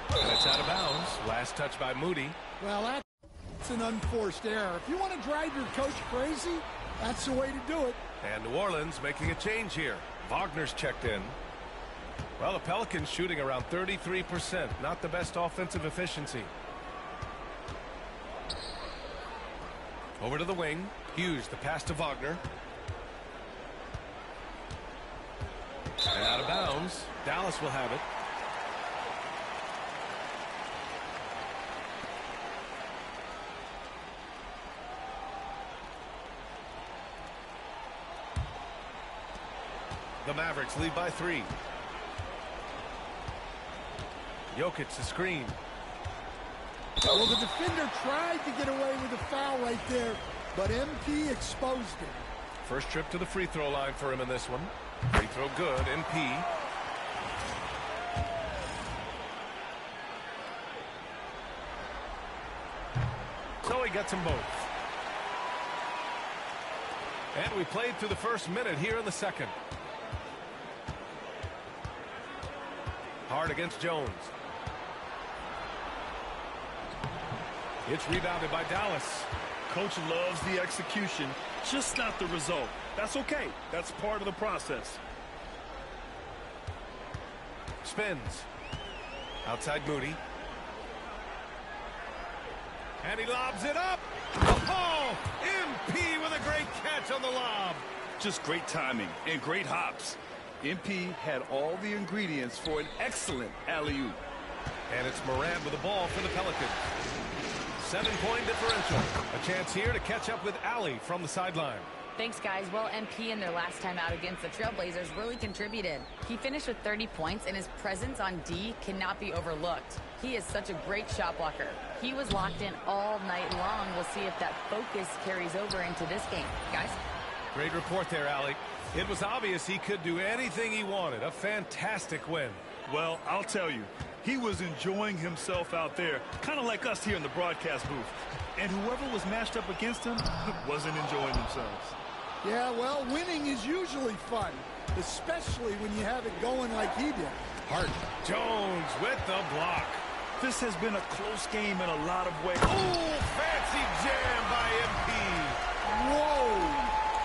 And it's out of bounds. Last touch by Moody. Well, that's an unforced error. If you want to drive your coach crazy, that's the way to do it. And New Orleans making a change here. Wagner's checked in. Well, the Pelicans shooting around 33%. Not the best offensive efficiency. Over to the wing. Hughes, the pass to Wagner. And out of bounds. Dallas will have it. The Mavericks lead by 3. Jokic the screen. Well, the defender tried to get away with a foul right there, but MP exposed him. First trip to the free throw line for him in this one. Free throw good. MP. So he gets them both. And we played through the first minute here in the second. Hard against Jones. It's rebounded by Dallas. Coach loves the execution, just not the result. That's okay. That's part of the process. Spins. Outside Moody. And he lobs it up. Oh, MP with a great catch on the lob. Just great timing and great hops. MP had all the ingredients for an excellent alley-oop. And it's Morant with the ball for the Pelicans. 7-point differential. A chance here to catch up with Allie from the sideline. Thanks, guys. Well, MP in their last time out against the Trailblazers really contributed. He finished with 30 points, and his presence on D cannot be overlooked. He is such a great shot blocker. He was locked in all night long. We'll see if that focus carries over into this game. Guys? Great report there, Allie. It was obvious he could do anything he wanted. A fantastic win. Well, I'll tell you, he was enjoying himself out there, kind of like us here in the broadcast booth. And whoever was matched up against him wasn't enjoying themselves. Yeah, well, winning is usually fun, especially when you have it going like he did. Hart. Jones with the block. This has been a close game in a lot of ways. Oh, fancy jam by MP. Whoa,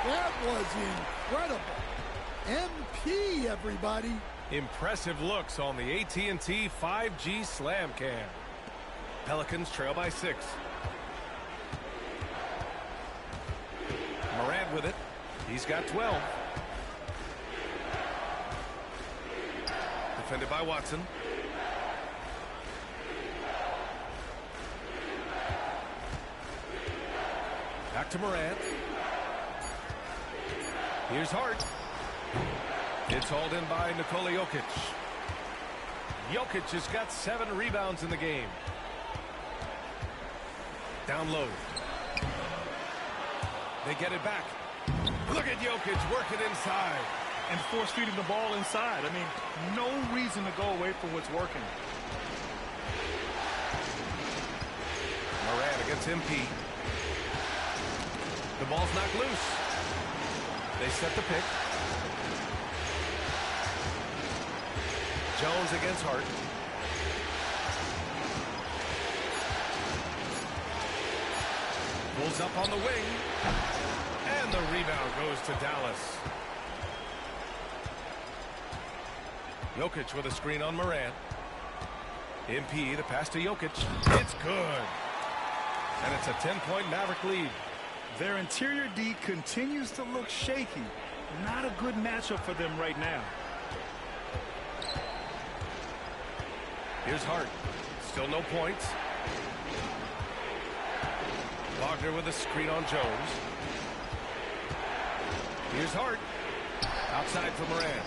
that was incredible. MP, everybody. Impressive looks on the AT&T 5G Slam Cam. Pelicans trail by 6. Morant with it. He's got 12. Defended by Watson. Back to Morant. Here's Hart. It's hauled in by Nikola Jokic. Jokic has got 7 rebounds in the game. Down low. They get it back. Look at Jokic working inside. And force feeding the ball inside. I mean, no reason to go away from what's working. Morant against MP. The ball's knocked loose. They set the pick. Jones against Hart. Pulls up on the wing. And the rebound goes to Dallas. Jokic with a screen on Morant. MP, the pass to Jokic. It's good. And it's a 10-point Maverick lead. Their interior D continues to look shaky. Not a good matchup for them right now. Here's Hart. Still no points. Wagner with a screen on Jones. Here's Hart. Outside for Morant.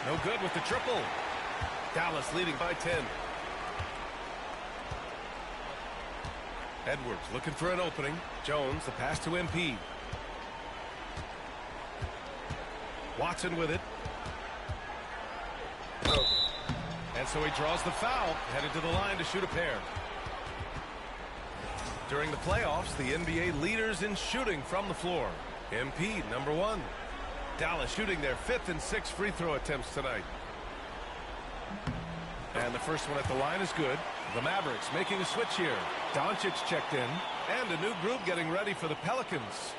No good with the triple. Dallas leading by 10. Edwards looking for an opening. Jones, the pass to MP. Watson with it. And so he draws the foul, headed to the line to shoot a pair. During the playoffs, the NBA leaders in shooting from the floor. MP, #1. Dallas shooting their 5th and 6th free throw attempts tonight. And the first one at the line is good. The Mavericks making a switch here. Doncic checked in. And a new group getting ready for the Pelicans.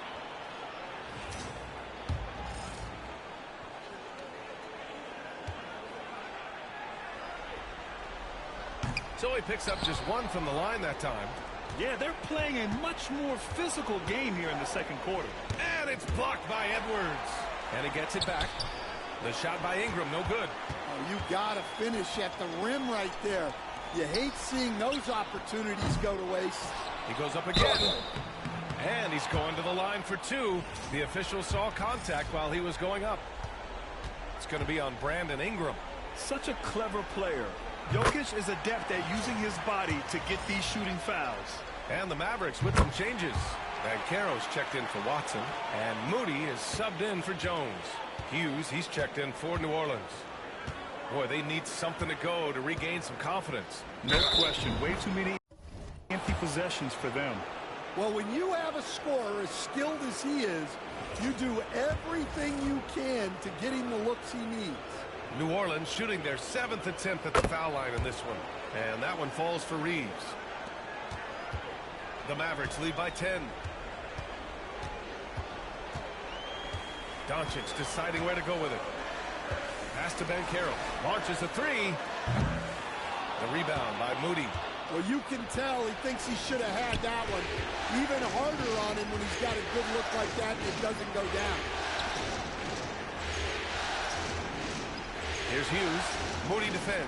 So he picks up just 1 from the line that time. Yeah, they're playing a much more physical game here in the second quarter. And it's blocked by Edwards. And he gets it back. The shot by Ingram, no good. Oh, you got to finish at the rim right there. You hate seeing those opportunities go to waste. He goes up again. And he's going to the line for 2. The official saw contact while he was going up. It's going to be on Brandon Ingram. Such a clever player. Jokic is adept at using his body to get these shooting fouls. And the Mavericks with some changes. Banchero's checked in for Watson. And Moody is subbed in for Jones. Hughes, he's checked in for New Orleans. Boy, they need something to go to regain some confidence. No question. Way too many empty possessions for them. Well, when you have a scorer as skilled as he is, you do everything you can to get him the looks he needs. New Orleans shooting their 7th attempt at the foul line in this one. And that one falls for Reeves. The Mavericks lead by 10. Doncic deciding where to go with it. Pass to Banchero. Launches a 3. The rebound by Moody. Well, you can tell he thinks he should have had that one. Even harder on him when he's got a good look like that and it doesn't go down. Here's Hughes. Moody defends.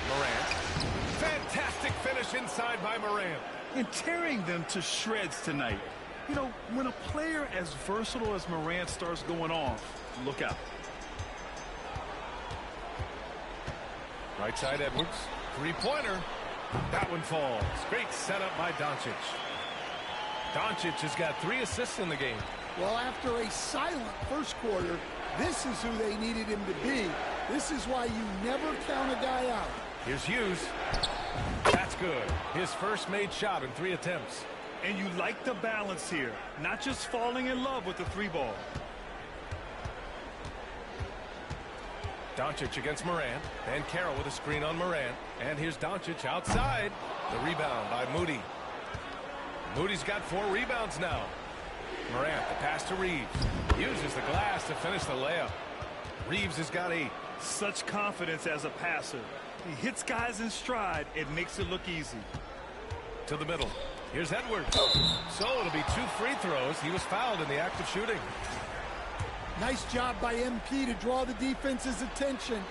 Morant. Fantastic finish inside by Morant. And tearing them to shreds tonight. You know, when a player as versatile as Morant starts going off, look out. Right side Edwards. 3-pointer. That one falls. Great setup by Doncic. Doncic has got 3 assists in the game. Well, after a silent first quarter, this is who they needed him to be. This is why you never count a guy out. Here's Hughes. That's good. His first made shot in 3 attempts. And you like the balance here. Not just falling in love with the 3-ball. Doncic against Morant. And Carroll with a screen on Morant. And here's Doncic outside. The rebound by Moody. Moody's got 4 rebounds now. Morant, the pass to Reeves. Uses the glass to finish the layup. Reeves has got 8. Such confidence as a passer. He hits guys in stride. It makes it look easy. To the middle. Here's Edwards. So it'll be 2 free throws. He was fouled in the act of shooting. Nice job by MP to draw the defense's attention,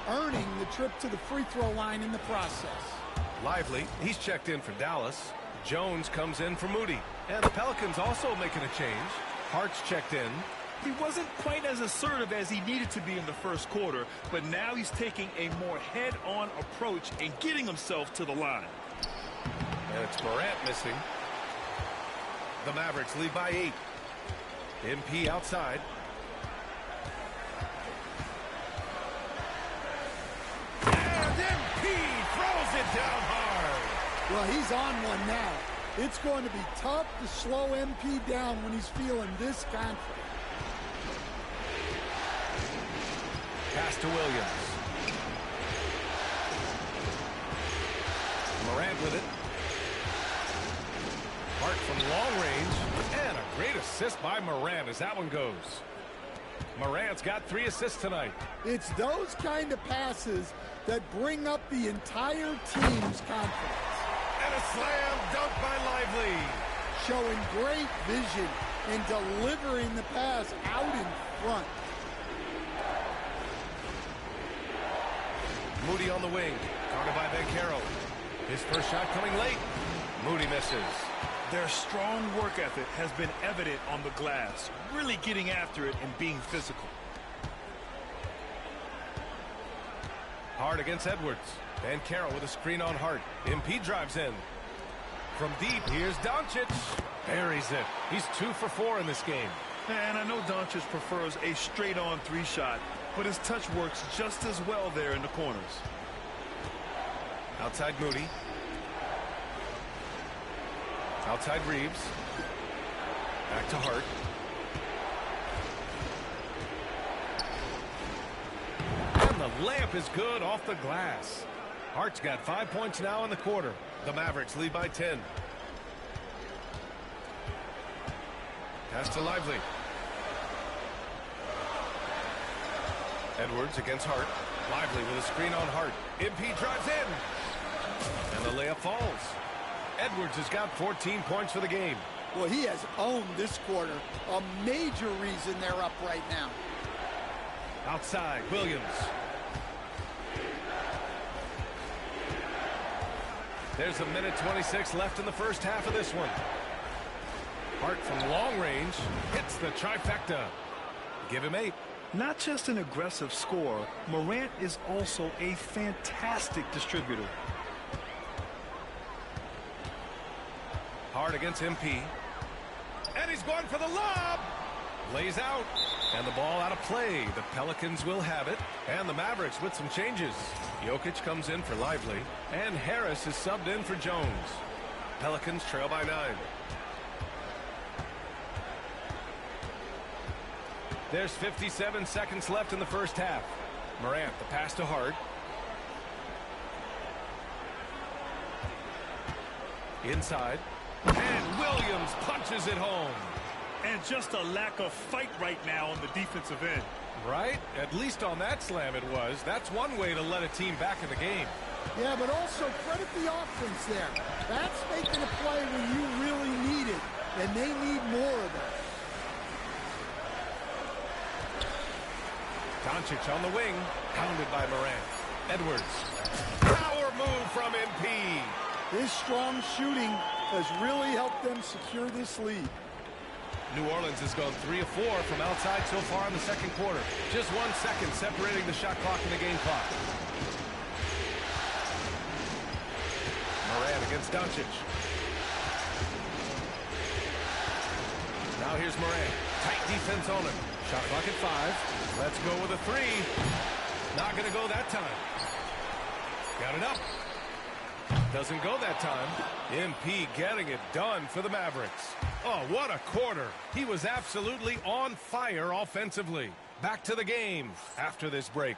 earning the trip to the free throw line in the process. Lively, he's checked in for Dallas. Jones comes in for Moody. And the Pelicans also making a change. Hart's checked in. He wasn't quite as assertive as he needed to be in the first quarter, but now he's taking a more head-on approach and getting himself to the line. And it's Morant missing. The Mavericks lead by 8. MP outside. And MP throws it down hard. Well, he's on one now. It's going to be tough to slow MP down when he's feeling this confident. Pass to Williams. Morant with it. Hart from long range. And a great assist by Morant as that one goes. Morant's got 3 assists tonight. It's those kind of passes that bring up the entire team's confidence. And a slam dunk by Lively. Showing great vision and delivering the pass out in front. Moody on the wing. Guarded by Banchero. His first shot coming late. Moody misses. Their strong work ethic has been evident on the glass, really getting after it and being physical. Hart against Edwards. Banchero with a screen on Hart. MP drives in. from deep. Here's Doncic. Buries it. He's 2 for 4 in this game. And I know Doncic prefers a straight-on 3-shot, but his touch works just as well there in the corners. Outside Moody. Outside Reeves. Back to Hart. And the layup is good off the glass. Hart's got 5 points now in the quarter. The Mavericks lead by 10. Pass to Lively. Edwards against Hart. Lively with a screen on Hart. MP drives in. And the layup falls. Edwards has got 14 points for the game. Well, he has owned this quarter. A major reason they're up right now. Outside, Williams. There's a minute 26 left in the first half of this one. Hart from long range hits the trifecta. Give him 8. Not just an aggressive scorer, Morant is also a fantastic distributor. Hart against MP. And he's going for the lob. Lays out. And the ball out of play. The Pelicans will have it. And the Mavericks with some changes. Jokic comes in for Lively. And Harris is subbed in for Jones. Pelicans trail by 9. There's 57 seconds left in the first half. Morant, the pass to Hart. Inside. And Williams punches it home. And just a lack of fight right now on the defensive end. Right? At least on that slam it was. That's one way to let a team back in the game. Yeah, but also credit the offense there. That's making a play when you really need it. And they need more of that. Doncic on the wing. Pounded by Morant. Edwards. Power move from MP. His strong shooting has really helped them secure this lead. New Orleans has gone 3 of 4 from outside so far in the second quarter. Just 1 second separating the shot clock and the game clock. Morant against Doncic. Now here's Morant. Tight defense on him. Shot clock at 5. Let's go with a 3. Not going to go that time. Got it up. Doesn't go that time. MP getting it done for the Mavericks. Oh, what a quarter. He was absolutely on fire offensively. Back to the game after this break.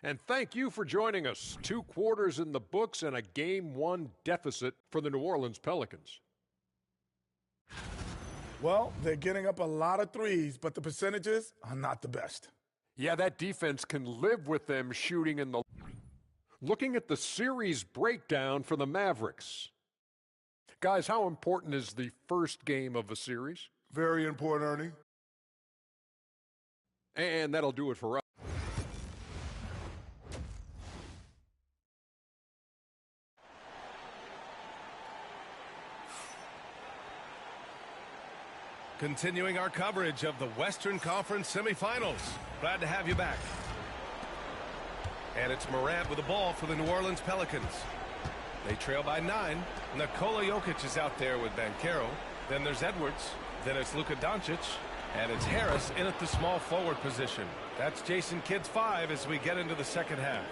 And thank you for joining us. 2 quarters in the books and a Game 1 deficit for the New Orleans Pelicans. Well, they're getting up a lot of threes, but the percentages are not the best. Yeah, that defense can live with them shooting in the... Looking at the series breakdown for the Mavericks. Guys, how important is the first game of a series? Very important, Ernie. And that'll do it for us. Continuing our coverage of the Western Conference semifinals. Glad to have you back. And it's Morant with the ball for the New Orleans Pelicans. They trail by 9. Nikola Jokic is out there with Banchero. Then there's Edwards. Then it's Luka Doncic. And it's Harris in at the small forward position. That's Jason Kidd's 5 as we get into the second half.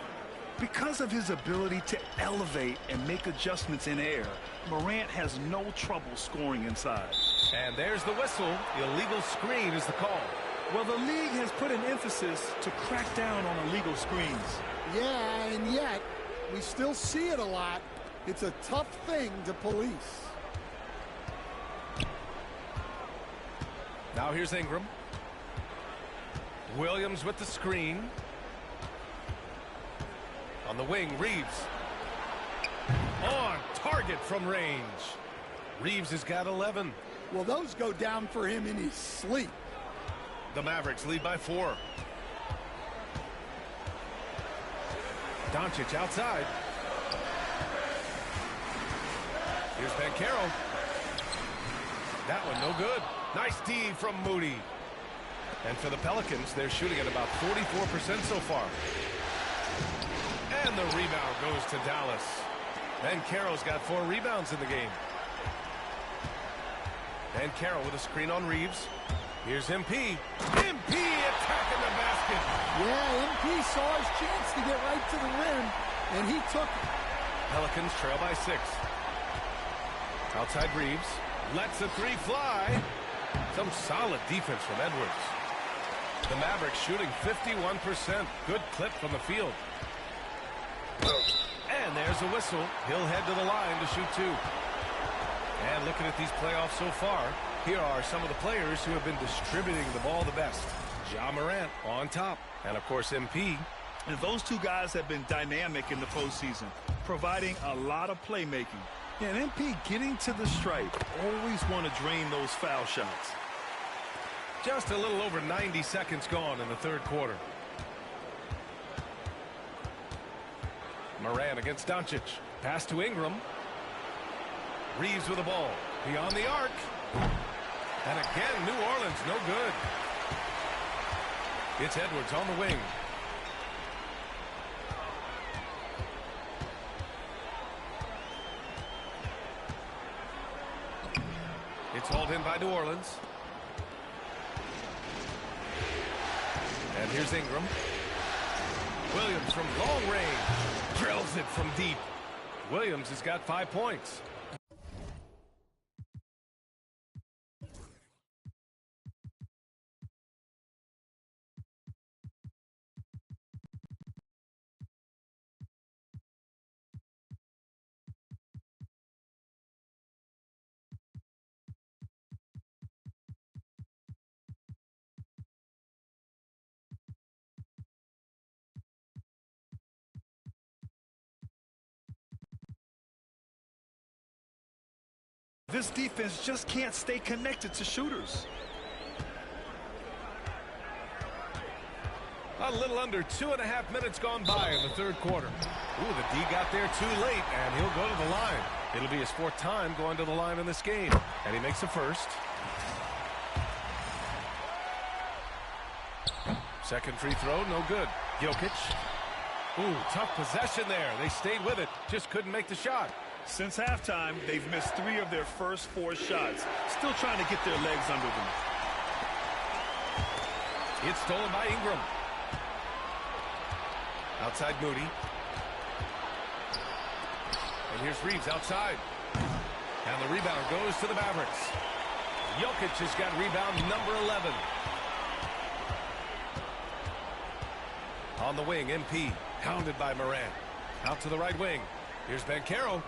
Because of his ability to elevate and make adjustments in air, Morant has no trouble scoring inside. And there's the whistle. Illegal screen is the call. Well, the league has put an emphasis to crack down on illegal screens. Yeah, and yet, we still see it a lot. It's a tough thing to police. Now here's Ingram. Williams with the screen. On the wing, Reeves. On target from range. Reeves has got 11. Well, those go down for him in his sleep. The Mavericks lead by 4. Doncic outside. Here's Banchero. That one no good. Nice D from Moody. And for the Pelicans, they're shooting at about 44% so far. And the rebound goes to Dallas. Ben Carroll's got 4 rebounds in the game. Ben Carroll with a screen on Reeves. Here's MP. MP attacking the basket. Yeah, MP saw his chance to get right to the rim, and he took it. Pelicans trail by 6. Outside Reeves. Lets the 3 fly. Some solid defense from Edwards. The Mavericks shooting 51%. Good clip from the field. And there's a whistle. He'll head to the line to shoot 2. And looking at these playoffs so far, here are some of the players who have been distributing the ball the best. Ja Morant on top. And, of course, MP. And those 2 guys have been dynamic in the postseason, providing a lot of playmaking. Yeah, and MP getting to the stripe. Always want to drain those foul shots. Just a little over 90 seconds gone in the 3rd quarter. Morant against Doncic. Pass to Ingram. Reeves with the ball. Beyond the arc. And again, New Orleans no good. It's Edwards on the wing. It's hauled in by New Orleans. And here's Ingram. Williams from long range. Drills it from deep. Williams has got 5 points. This defense just can't stay connected to shooters. A little under 2.5 minutes gone by in the 3rd quarter. Ooh, the D got there too late, and he'll go to the line. It'll be his 4th time going to the line in this game. And he makes the first. Second free throw, no good. Jokic. Ooh, tough possession there. They stayed with it, just couldn't make the shot. Since halftime, they've missed 3 of their first 4 shots. Still trying to get their legs under them. It's stolen by Ingram. Outside Moody. And here's Reeves outside. And the rebound goes to the Mavericks. Jokic has got rebound number 11. On the wing, MP. Hounded by Morant. Out to the right wing. Here's Banchero.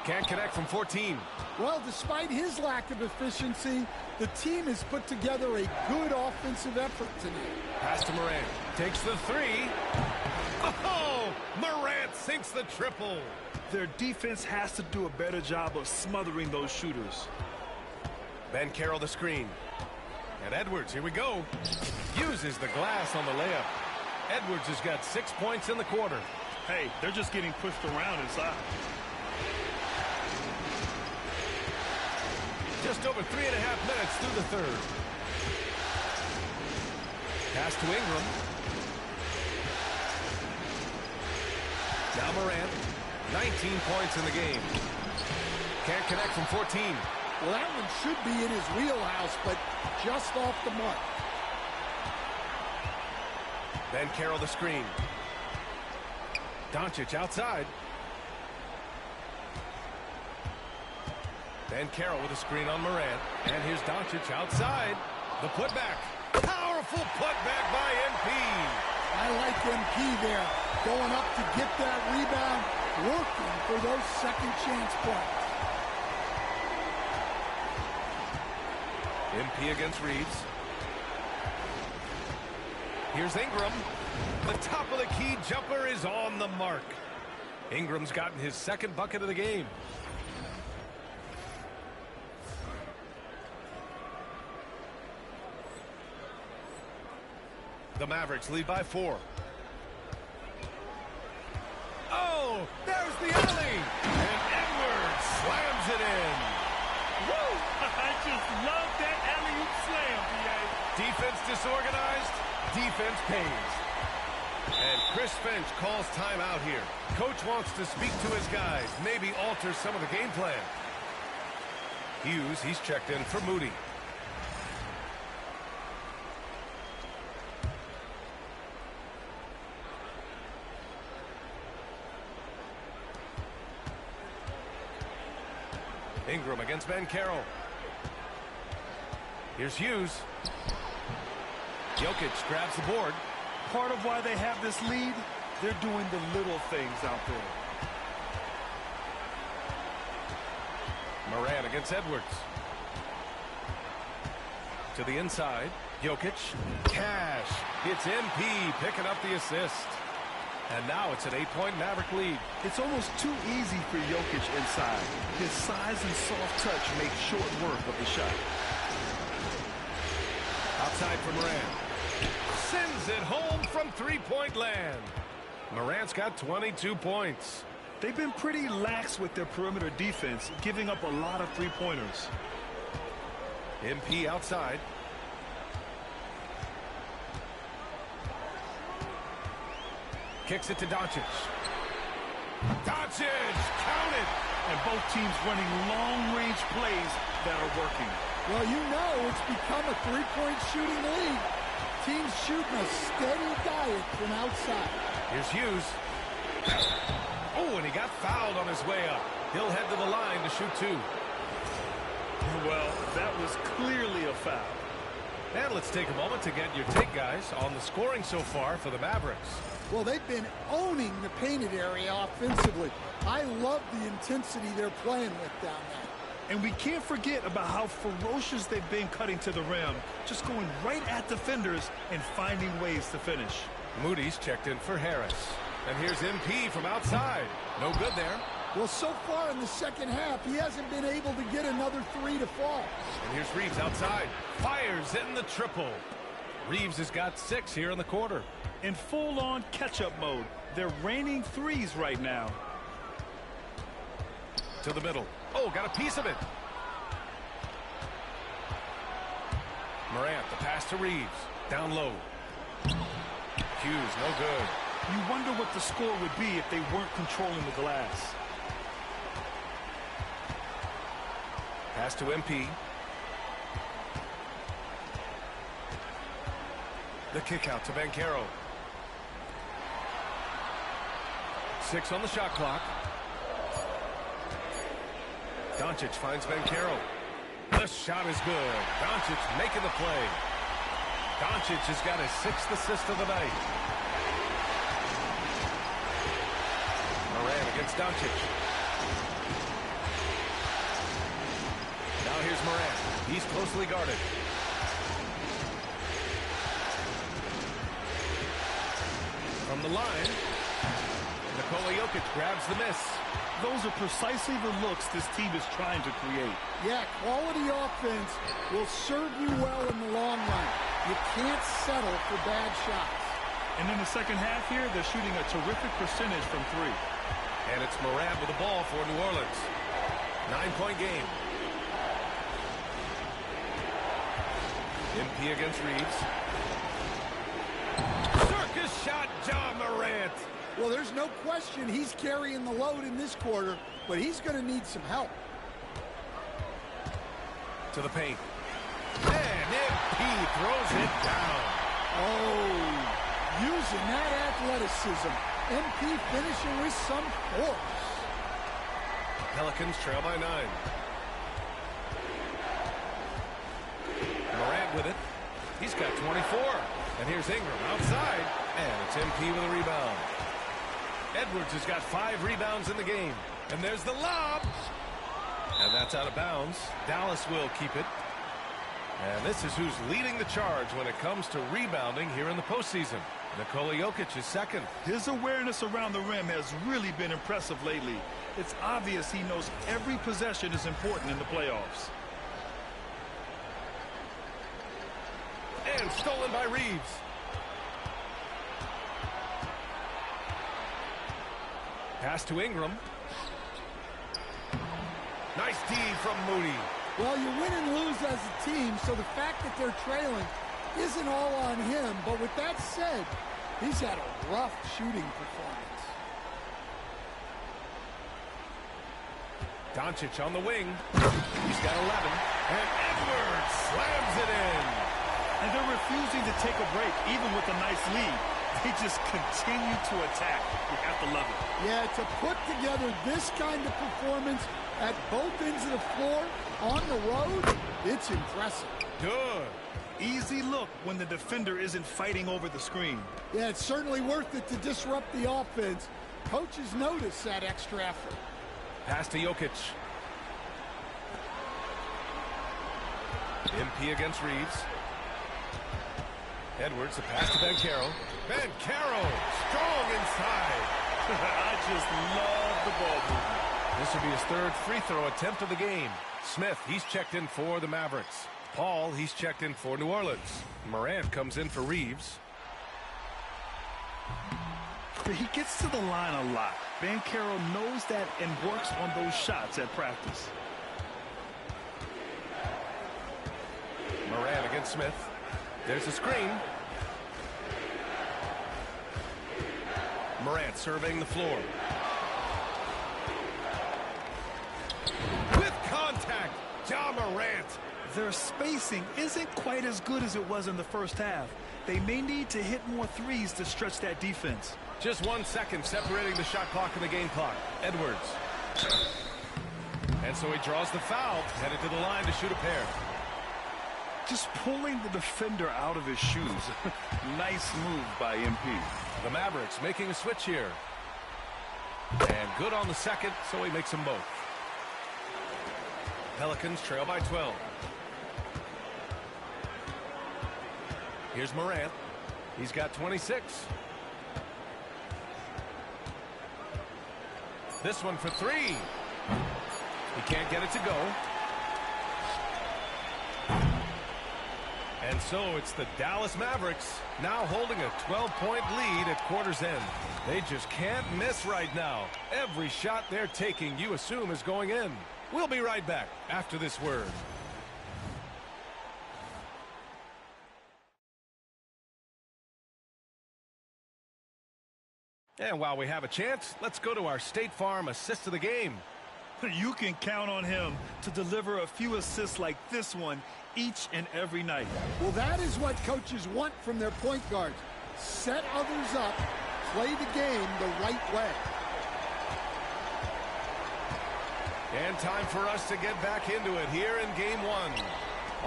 Can't connect from 14. Well, despite his lack of efficiency, the team has put together a good offensive effort tonight. Pass to Morant. Takes the 3. Oh! Morant sinks the triple. Their defense has to do a better job of smothering those shooters. Banchero the screen. And Edwards, here we go. Uses the glass on the layup. Edwards has got 6 points in the quarter. Hey, they're just getting pushed around inside. Just over 3.5 minutes through the 3rd. Pass to Ingram. Now Morant. 19 points in the game. Can't connect from 14. Well, that one should be in his wheelhouse, but just off the mark. Banchero the screen. Doncic outside. Banchero with a screen on Morant. And here's Doncic outside. The putback. Powerful putback by MP. I like MP there. Going up to get that rebound. Working for those second chance points. MP against Reeves. Here's Ingram. The top of the key jumper is on the mark. Ingram's gotten his 2nd bucket of the game. The Mavericks lead by 4. Oh, there's the alley. And Edwards slams it in. Woo! I just love that alley-oop slam, B.A. Defense disorganized, defense pays. And Chris Finch calls timeout here. Coach wants to speak to his guys, maybe alter some of the game plan. Hughes, he's checked in for Moody. Ingram against Banchero. Here's Hughes. Jokic grabs the board. Part of why they have this lead, they're doing the little things out there. Morant against Edwards. To the inside. Jokic. Cash. It's MP picking up the assist. And now it's an 8-point Maverick lead. It's almost too easy for Jokic inside. His size and soft touch make short work of the shot. Outside for Morant. Sends it home from three-point land. Morant's got 22 points. They've been pretty lax with their perimeter defense, giving up a lot of three-pointers. MP outside. Kicks it to Doncic. Doncic! Count it! And both teams running long-range plays that are working. Well, you know it's become a three-point shooting league. Teams shooting a steady diet from outside. Here's Hughes. Oh, and he got fouled on his way up. He'll head to the line to shoot two. Well, that was clearly a foul. And let's take a moment to get your take, guys, on the scoring so far for the Mavericks. Well, they've been owning the painted area offensively. I love the intensity they're playing with down there. And we can't forget about how ferocious they've been cutting to the rim, just going right at defenders and finding ways to finish. Moody's checked in for Harris. And here's MP from outside. No good there. Well, so far in the second half, he hasn't been able to get another three to fall. And here's Reeves outside. Fires in the triple. Reeves has got 6 here in the quarter. In full-on catch-up mode. They're raining threes right now. To the middle. Oh, got a piece of it. Morant, the pass to Reeves. Down low. Hughes, no good. You wonder what the score would be if they weren't controlling the glass. Pass to MP. The kick out to Banchero. 6 on the shot clock. Doncic finds Banchero. The shot is good. Doncic making the play. Doncic has got his 6th assist of the night. Morant against Doncic. Now here's Morant. He's closely guarded. From the line, Nikola Jokic grabs the miss. Those are precisely the looks this team is trying to create. Yeah, quality offense will serve you well in the long run. You can't settle for bad shots. And in the second half here, they're shooting a terrific percentage from three. And it's Morant with the ball for New Orleans. 9-point game. MP against Reeves. Circus shot, John Morant. Well, there's no question he's carrying the load in this quarter, but he's going to need some help. To the paint. And MP throws it down. Oh, using that athleticism. MP finishing with some force. Pelicans trail by 9. Morant with it. He's got 24. And here's Ingram outside. And it's MP with a rebound. Edwards has got 5 rebounds in the game. And there's the lob. And that's out of bounds. Dallas will keep it. And this is who's leading the charge when it comes to rebounding here in the postseason. Nikola Jokic is second. His awareness around the rim has really been impressive lately. It's obvious he knows every possession is important in the playoffs. And stolen by Reeves. Pass to Ingram. Nice D from Moody. Well, you win and lose as a team, so the fact that they're trailing isn't all on him. But with that said, he's had a rough shooting performance. Doncic on the wing. He's got 11. And Edwards slams it in. And they're refusing to take a break, even with a nice lead. They just continue to attack. You have to love it. Yeah, to put together this kind of performance at both ends of the floor on the road, it's impressive. Good. Easy look when the defender isn't fighting over the screen. Yeah, it's certainly worth it to disrupt the offense. Coaches notice that extra effort. Pass to Jokic. MP against Reeves. Edwards, the pass to Banchero. Banchero, strong inside. I just love the ball movement. This will be his third free throw attempt of the game. Smith, he's checked in for the Mavericks. Paul, he's checked in for New Orleans. Morant comes in for Reeves. He gets to the line a lot. Banchero knows that and works on those shots at practice. Morant against Smith. There's a screen. Morant surveying the floor. With contact, Ja Morant. Their spacing isn't quite as good as it was in the first half. They may need to hit more threes to stretch that defense. Just 1 second separating the shot clock and the game clock. Edwards. And so he draws the foul, headed to the line to shoot a pair. Just pulling the defender out of his shoes. Nice move by MP. The Mavericks making a switch here. And good on the second, so he makes them both. Pelicans trail by 12. Here's Morant. He's got 26. This one for three. He can't get it to go. And so it's the Dallas Mavericks now holding a 12-point lead at quarter's end. They just can't miss right now. Every shot they're taking, you assume, is going in. We'll be right back after this word. And while we have a chance, let's go to our State Farm assist of the game. You can count on him to deliver a few assists like this one each and every night. Well, that is what coaches want from their point guards. Set others up, play the game the right way. And time for us to get back into it here in game one.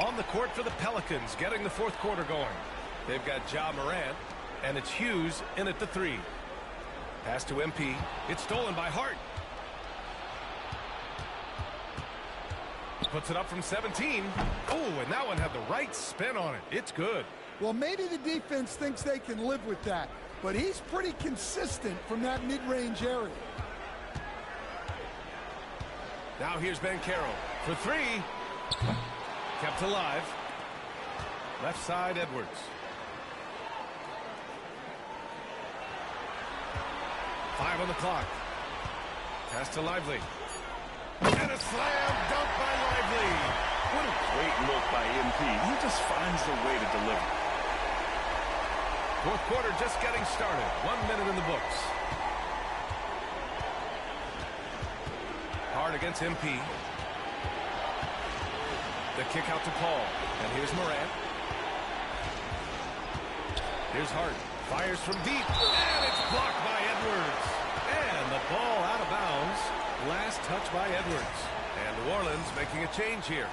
On the court for the Pelicans, getting the fourth quarter going. They've got Ja Morant, and it's Hughes in at the three. Pass to MP. It's stolen by Hart. Puts it up from 17. Oh, and that one had the right spin on it. It's good. Well, maybe the defense thinks they can live with that, but he's pretty consistent from that mid-range area. Now here's Banchero for three. Kept alive. Left side, Edwards. Five on the clock. Pass to Lively. And a slam dunk by Lively. What a great look by MP. He just finds a way to deliver. Fourth quarter just getting started. 1 minute in the books. Hard against MP. The kick out to Paul. And here's Morant. Here's Hart. Fires from deep. And it's blocked by Edwards. And the ball out of bounds. Last touch by Edwards. And New Orleans making a change here.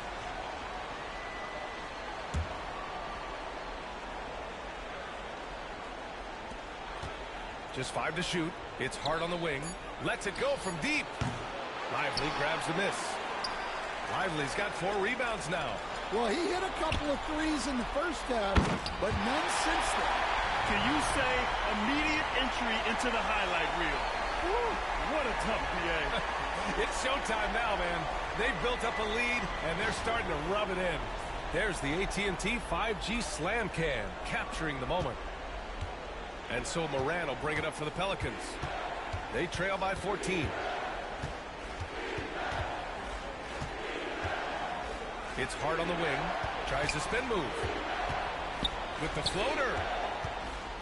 Just 5 to shoot. It's Hart on the wing. Lets it go from deep. Lively grabs the miss. Lively's got 4 rebounds now. Well, he hit a couple of threes in the first half, but none since then. Can you say immediate entry into the highlight reel? Woo, what a tough PA. It's showtime now, man. They've built up a lead, and they're starting to rub it in. There's the AT&T 5G Slam Can, capturing the moment. And so Morant will bring it up for the Pelicans. They trail by 14. It's Hart on the wing. Tries the spin move. With the floater.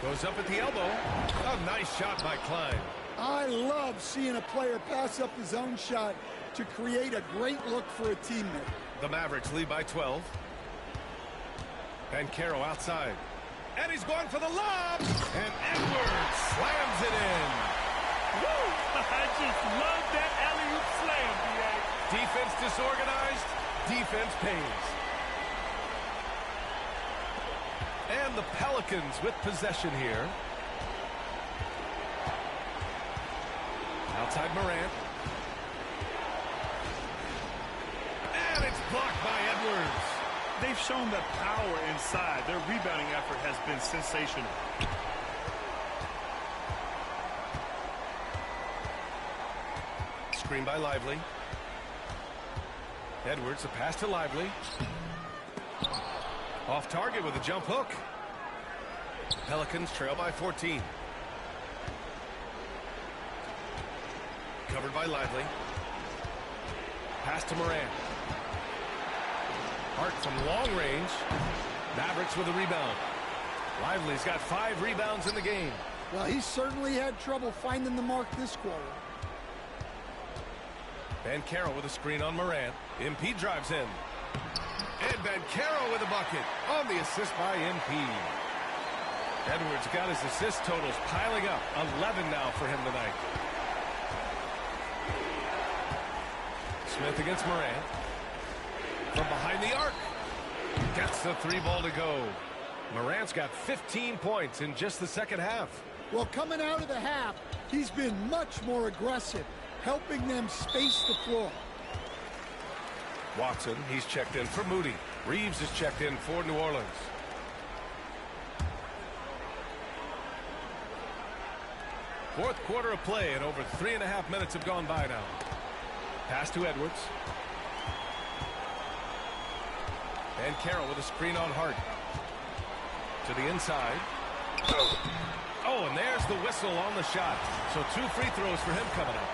Goes up at the elbow. A nice shot by Klein. I love seeing a player pass up his own shot to create a great look for a teammate. The Mavericks lead by 12. And Caro outside. And he's going for the lob. And Edwards slams it in. Woo! I just love that alley-oop slam, B.A. Defense disorganized. Defense pays. And the Pelicans with possession here. Outside Morant. And it's blocked by Edwards. They've shown the power inside. Their rebounding effort has been sensational. Screen by Lively. Edwards, a pass to Lively. Off target with a jump hook. Pelicans trail by 14. Covered by Lively. Pass to Morant. Hart from long range. Mavericks with a rebound. Lively's got 5 rebounds in the game. Well, he certainly had trouble finding the mark this quarter. Bancaro with a screen on Morant. MP drives in. And Bancaro with a bucket on the assist by MP. Edwards got his assist totals piling up. 11 now for him tonight. Smith against Morant. From behind the arc. Gets the 3 ball to go. Morant's got 15 points in just the second half. Well, coming out of the half, he's been much more aggressive, helping them space the floor. Watson, he's checked in for Moody. Reeves is checked in for New Orleans. Fourth quarter of play, and over 3.5 minutes have gone by now. Pass to Edwards. And Carroll with a screen on Hart. To the inside. Oh, and there's the whistle on the shot. So 2 free throws for him coming up.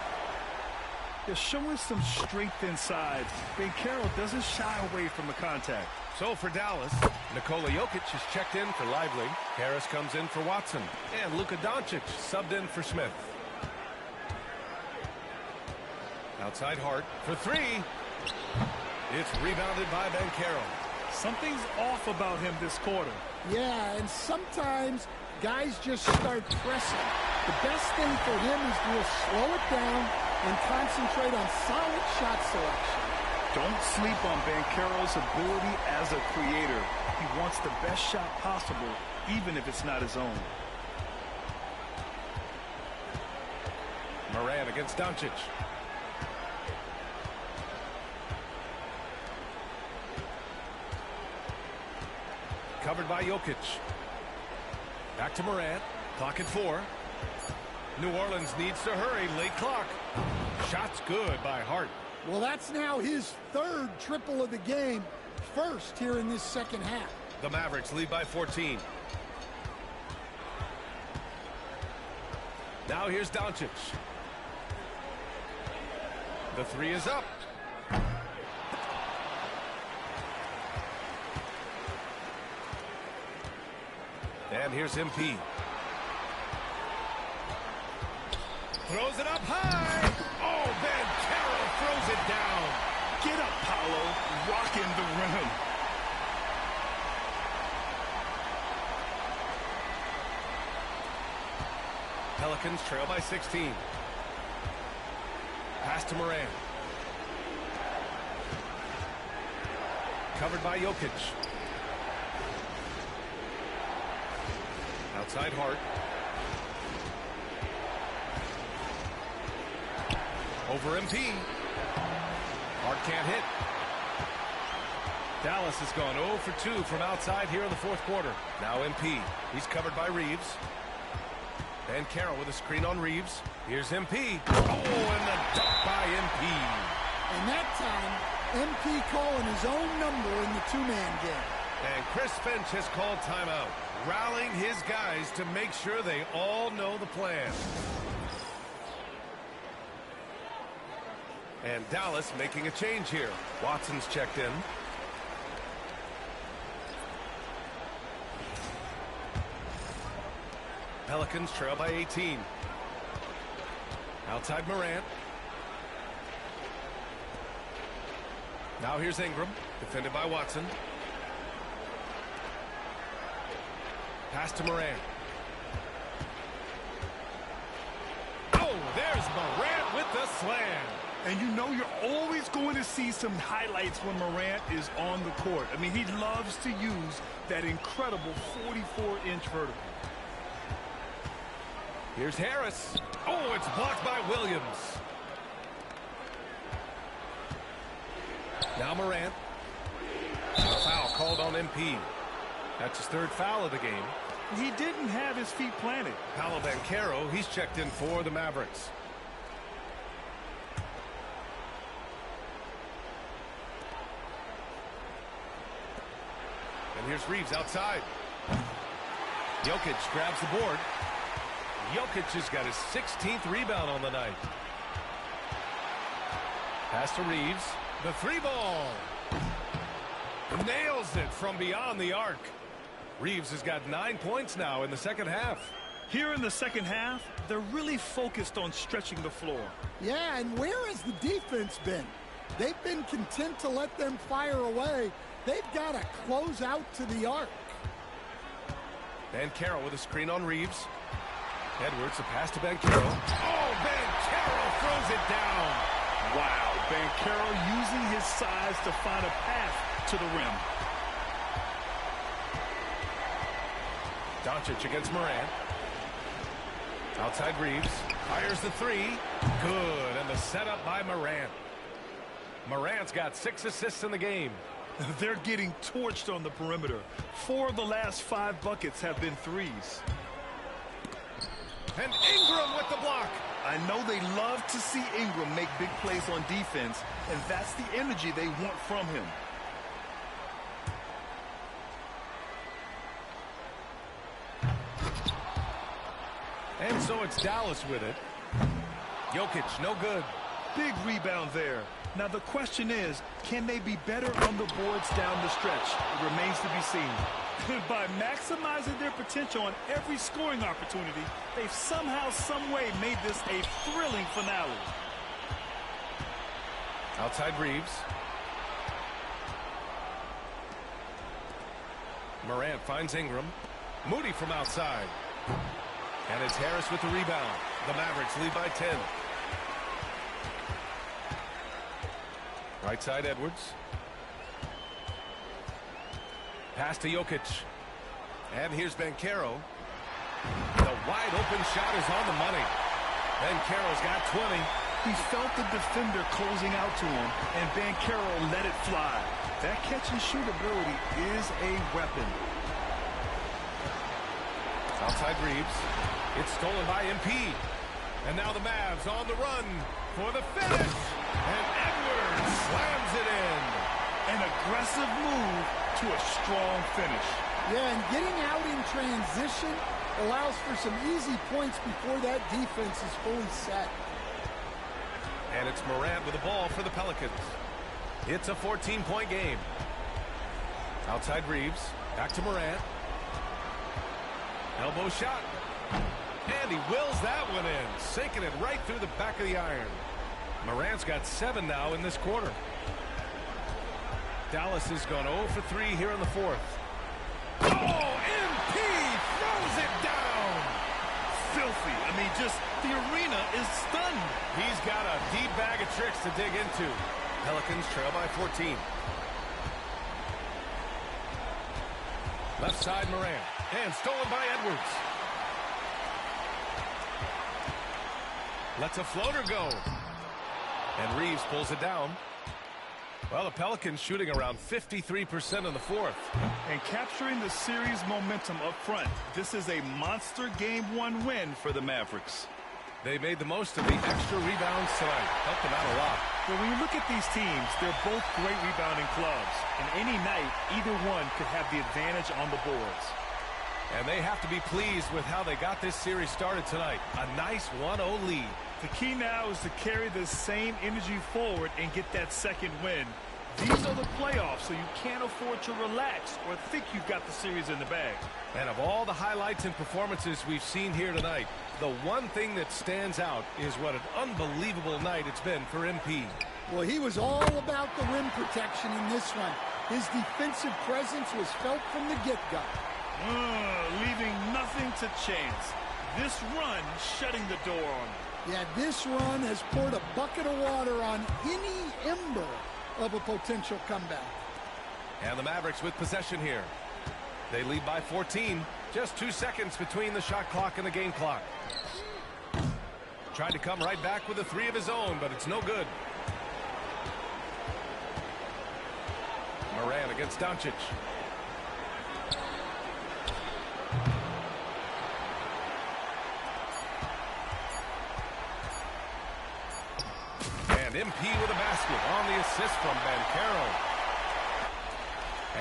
They're showing some strength inside. Bancaro doesn't shy away from the contact. So for Dallas, Nikola Jokic is checked in for Lively. Harris comes in for Watson. And Luka Doncic subbed in for Smith. Outside Hart for 3. It's rebounded by Bancaro. Something's off about him this quarter. Yeah, and sometimes guys just start pressing. The best thing for him is to slow it down and concentrate on solid shot selection. Don't sleep on Bancaro's ability as a creator. He wants the best shot possible, even if it's not his own. Morant against Doncic. Covered by Jokic. Back to Morant. Clock at 4. New Orleans needs to hurry. Late clock. Shot's good by Hart. Well, that's now his 3rd triple of the game. First here in this second half. The Mavericks lead by 14. Now here's Doncic. The 3 is up. And here's MP. Throws it up high. Oh, Bancaro throws it down. Get up, Paolo. Rocking the rim. Pelicans trail by 16. Pass to Morant. Covered by Jokic. Outside Hart. Over MP. Hart can't hit. Dallas has gone 0 for 2 from outside here in the fourth quarter. Now MP. He's covered by Reeves. And Carroll with a screen on Reeves. Here's MP. Oh, and the dunk by MP. And that time, MP calling his own number in the 2-man game. And Chris Finch has called timeout, rallying his guys to make sure they all know the plan. And Dallas making a change here. Watson's checked in. Pelicans trail by 18. Outside Morant. Now here's Ingram, defended by Watson. Pass to Morant. Oh, there's Morant with the slam. And you know you're always going to see some highlights when Morant is on the court. I mean, he loves to use that incredible 44-inch vertical. Here's Harris. Oh, it's blocked by Williams. Now Morant. A foul called on MP. That's his third foul of the game. He didn't have his feet planted. Paolo Banchero, he's checked in for the Mavericks. And here's Reeves outside. Jokic grabs the board. Jokic has got his 16th rebound on the night. Pass to Reeves. The three ball. Nails it from beyond the arc. Reeves has got 9 points now in the second half. Here in the second half, they're really focused on stretching the floor. Yeah, and where has the defense been? They've been content to let them fire away. They've got to close out to the arc. Banchero with a screen on Reeves. Edwards, a pass to Banchero. Oh, Banchero throws it down. Wow, Banchero using his size to find a path to the rim. Doncic against Morant. Outside Reeves. Fires the three. Good, and the setup by Morant. Morant's got 6 assists in the game. They're getting torched on the perimeter. 4 of the last 5 buckets have been threes. And Ingram with the block. I know they love to see Ingram make big plays on defense, and that's the energy they want from him. And so it's Dallas with it. Jokic, no good. Big rebound there. Now the question is, can they be better on the boards down the stretch? It remains to be seen. By maximizing their potential on every scoring opportunity, they've somehow, some way made this a thrilling finale. Outside Reeves. Morant finds Ingram. Moody from outside. And it's Harris with the rebound. The Mavericks lead by 10. Right side Edwards. Pass to Jokic. And here's Banchero. The wide open shot is on the money. Banchero's got 20. He felt the defender closing out to him, and Banchero let it fly. That catch and shoot ability is a weapon. Outside Reeves. It's stolen by MP. And now the Mavs on the run for the finish. And Edwards slams it in. An aggressive move to a strong finish. Yeah, and getting out in transition allows for some easy points before that defense is fully set. And it's Morant with the ball for the Pelicans. It's a 14-point game. Outside Reeves. Back to Morant. Elbow shot. And he wills that one in, sinking it right through the back of the iron. Morant's got 7 now in this quarter. Dallas has gone 0 for 3 here in the fourth. Oh, MP throws it down. Filthy. I mean, just the arena is stunned. He's got a deep bag of tricks to dig into. Pelicans trail by 14. Left side Morant. And stolen by Edwards. Lets a floater go. And Reeves pulls it down. Well, the Pelicans shooting around 53% in the fourth. And capturing the series momentum up front. This is a monster Game 1 win for the Mavericks. They made the most of the extra rebounds tonight. Helped them out a lot. But when you look at these teams, they're both great rebounding clubs. And any night, either one could have the advantage on the boards. And they have to be pleased with how they got this series started tonight. A nice 1-0 lead. The key now is to carry this same energy forward and get that second win. These are the playoffs, so you can't afford to relax or think you've got the series in the bag. And of all the highlights and performances we've seen here tonight, the one thing that stands out is what an unbelievable night it's been for MP. Well, he was all about the rim protection in this one. His defensive presence was felt from the get-go. Leaving nothing to chance. This run shutting the door on him. Yeah, this run has poured a bucket of water on any ember of a potential comeback. And the Mavericks with possession here. They lead by 14. Just 2 seconds between the shot clock and the game clock. Tried to come right back with a three of his own, but it's no good. Moran against Doncic. And MP with a basket on the assist from Banchero.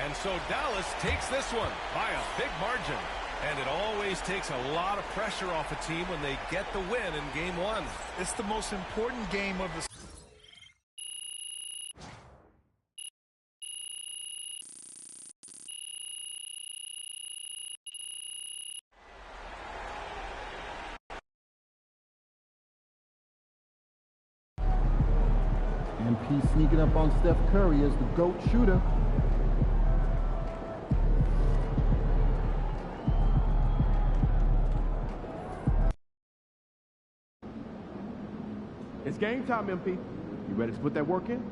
And so Dallas takes this one by a big margin. And it always takes a lot of pressure off a team when they get the win in game one. It's the most important game of the MP sneaking up on Steph Curry as the GOAT shooter. It's game time, MP. You ready to put that work in?